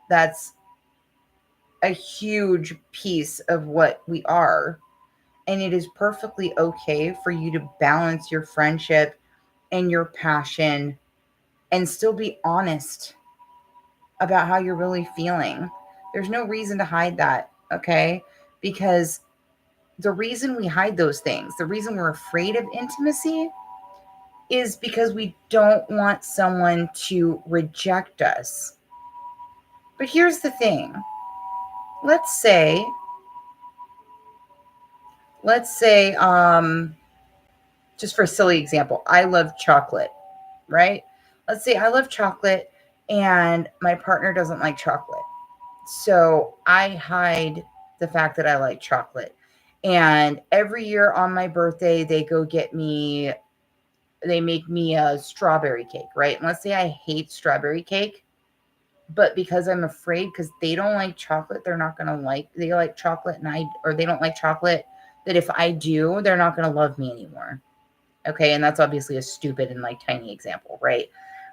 That's a huge piece of what we are. And it is perfectly okay for you to balance your friendship and your passion and still be honest about how you're really feeling. There's no reason to hide that, okay? Because the reason we hide those things, the reason we're afraid of intimacy, is because we don't want someone to reject us. But here's the thing. Let's say, just for a silly example, I love chocolate, right? Let's say I love chocolate and my partner doesn't like chocolate. So I hide the fact that I like chocolate. And every year on my birthday, they make me a strawberry cake, right? And let's say I hate strawberry cake, but because I'm afraid, because they don't like chocolate, they like chocolate or they don't like chocolate, that if I do, they're not going to love me anymore. Okay. And that's obviously a stupid and like tiny example, right?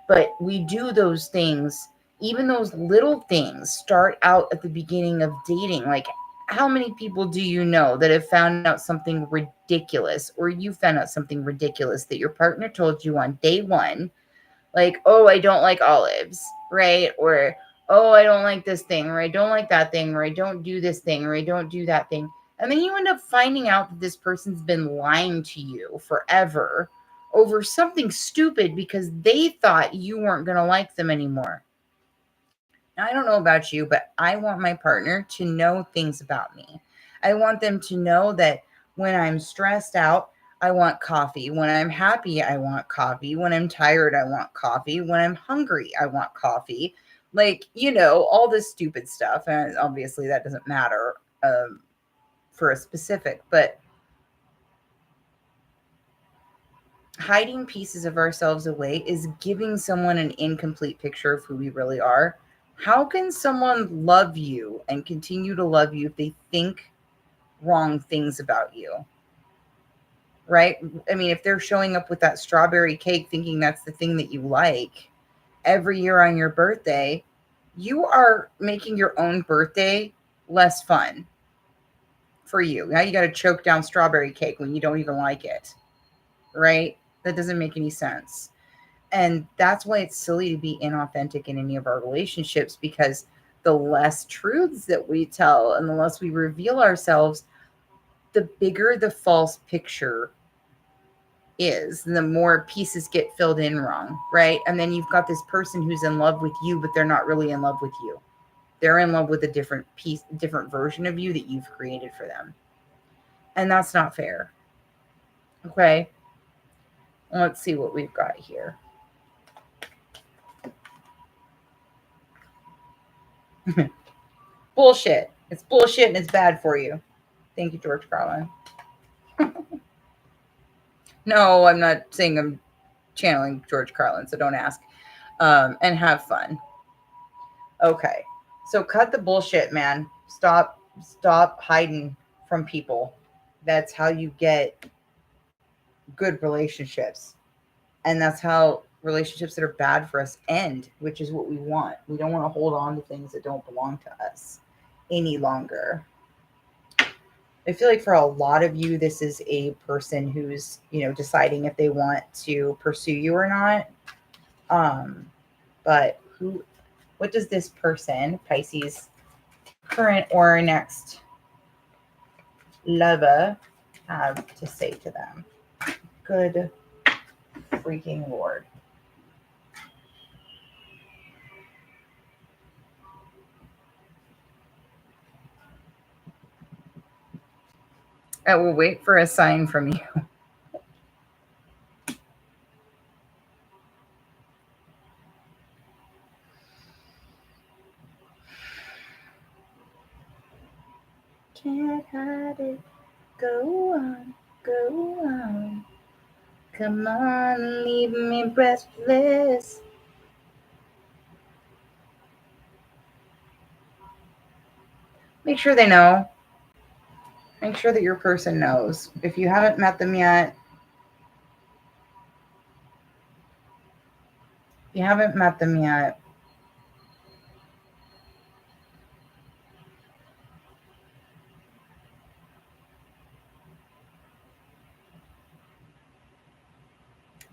But we do those things. Even those little things start out at the beginning of dating. Like, how many people do you know that have found out something ridiculous, or you found out something ridiculous that your partner told you on day one? Like, oh, I don't like olives, right? Or, oh, I don't like this thing, or I don't like that thing, or I don't do this thing, or I don't do that thing. And then you end up finding out that this person's been lying to you forever over something stupid because they thought you weren't going to like them anymore. Now, I don't know about you, but I want my partner to know things about me. I want them to know that when I'm stressed out, I want coffee. When I'm happy, I want coffee. When I'm tired, I want coffee. When I'm hungry, I want coffee. Like, all this stupid stuff. And obviously, that doesn't matter for a specific, but hiding pieces of ourselves away is giving someone an incomplete picture of who we really are. How can someone love you and continue to love you if they think wrong things about you? Right? I mean, if they're showing up with that strawberry cake thinking that's the thing that you like every year on your birthday, you are making your own birthday less fun for you. Now you got to choke down strawberry cake when you don't even like it. Right? That doesn't make any sense. And that's why it's silly to be inauthentic in any of our relationships, because the less truths that we tell and the less we reveal ourselves, the bigger the false picture is, and the more pieces get filled in wrong, right? And then you've got this person who's in love with you, but they're not really in love with you. They're in love with a different version of you that you've created for them. And that's not fair. Okay. Let's see what we've got here. Bullshit. It's bullshit and it's bad for you. Thank you, George Carlin. No, I'm not saying I'm channeling George Carlin, so don't ask. And have fun. Okay. So cut the bullshit, man. Stop hiding from people. That's how you get good relationships. And that's how relationships that are bad for us end, which is what we want. We don't want to hold on to things that don't belong to us any longer. I feel like for a lot of you, this is a person who's, deciding if they want to pursue you or not. But what does this person, Pisces, current or next lover, have to say to them? Good freaking Lord. I will wait for a sign from you. Can't hide it. Go on, go on. Come on, leave me breathless. Make sure they know. Make sure that your person knows. If you haven't met them yet,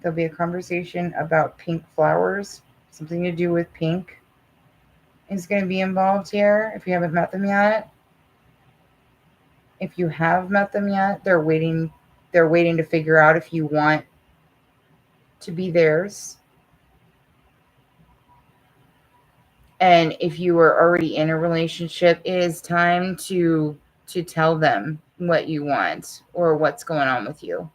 there'll be a conversation about pink flowers. Something to do with pink is going to be involved here if you haven't met them yet. If you have met them yet, they're waiting to figure out if you want to be theirs. And if you are already in a relationship, it is time to tell them what you want or what's going on with you,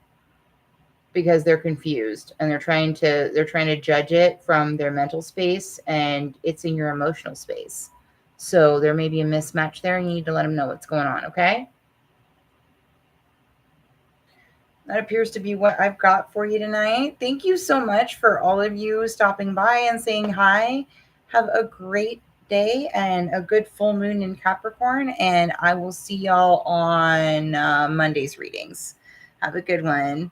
because they're confused and they're trying to judge it from their mental space, and it's in your emotional space. So there may be a mismatch there, and you need to let them know what's going on, okay? That appears to be what I've got for you tonight. Thank you so much for all of you stopping by and saying hi. Have a great day and a good full moon in Capricorn, and I will see y'all on Monday's readings. Have a good one.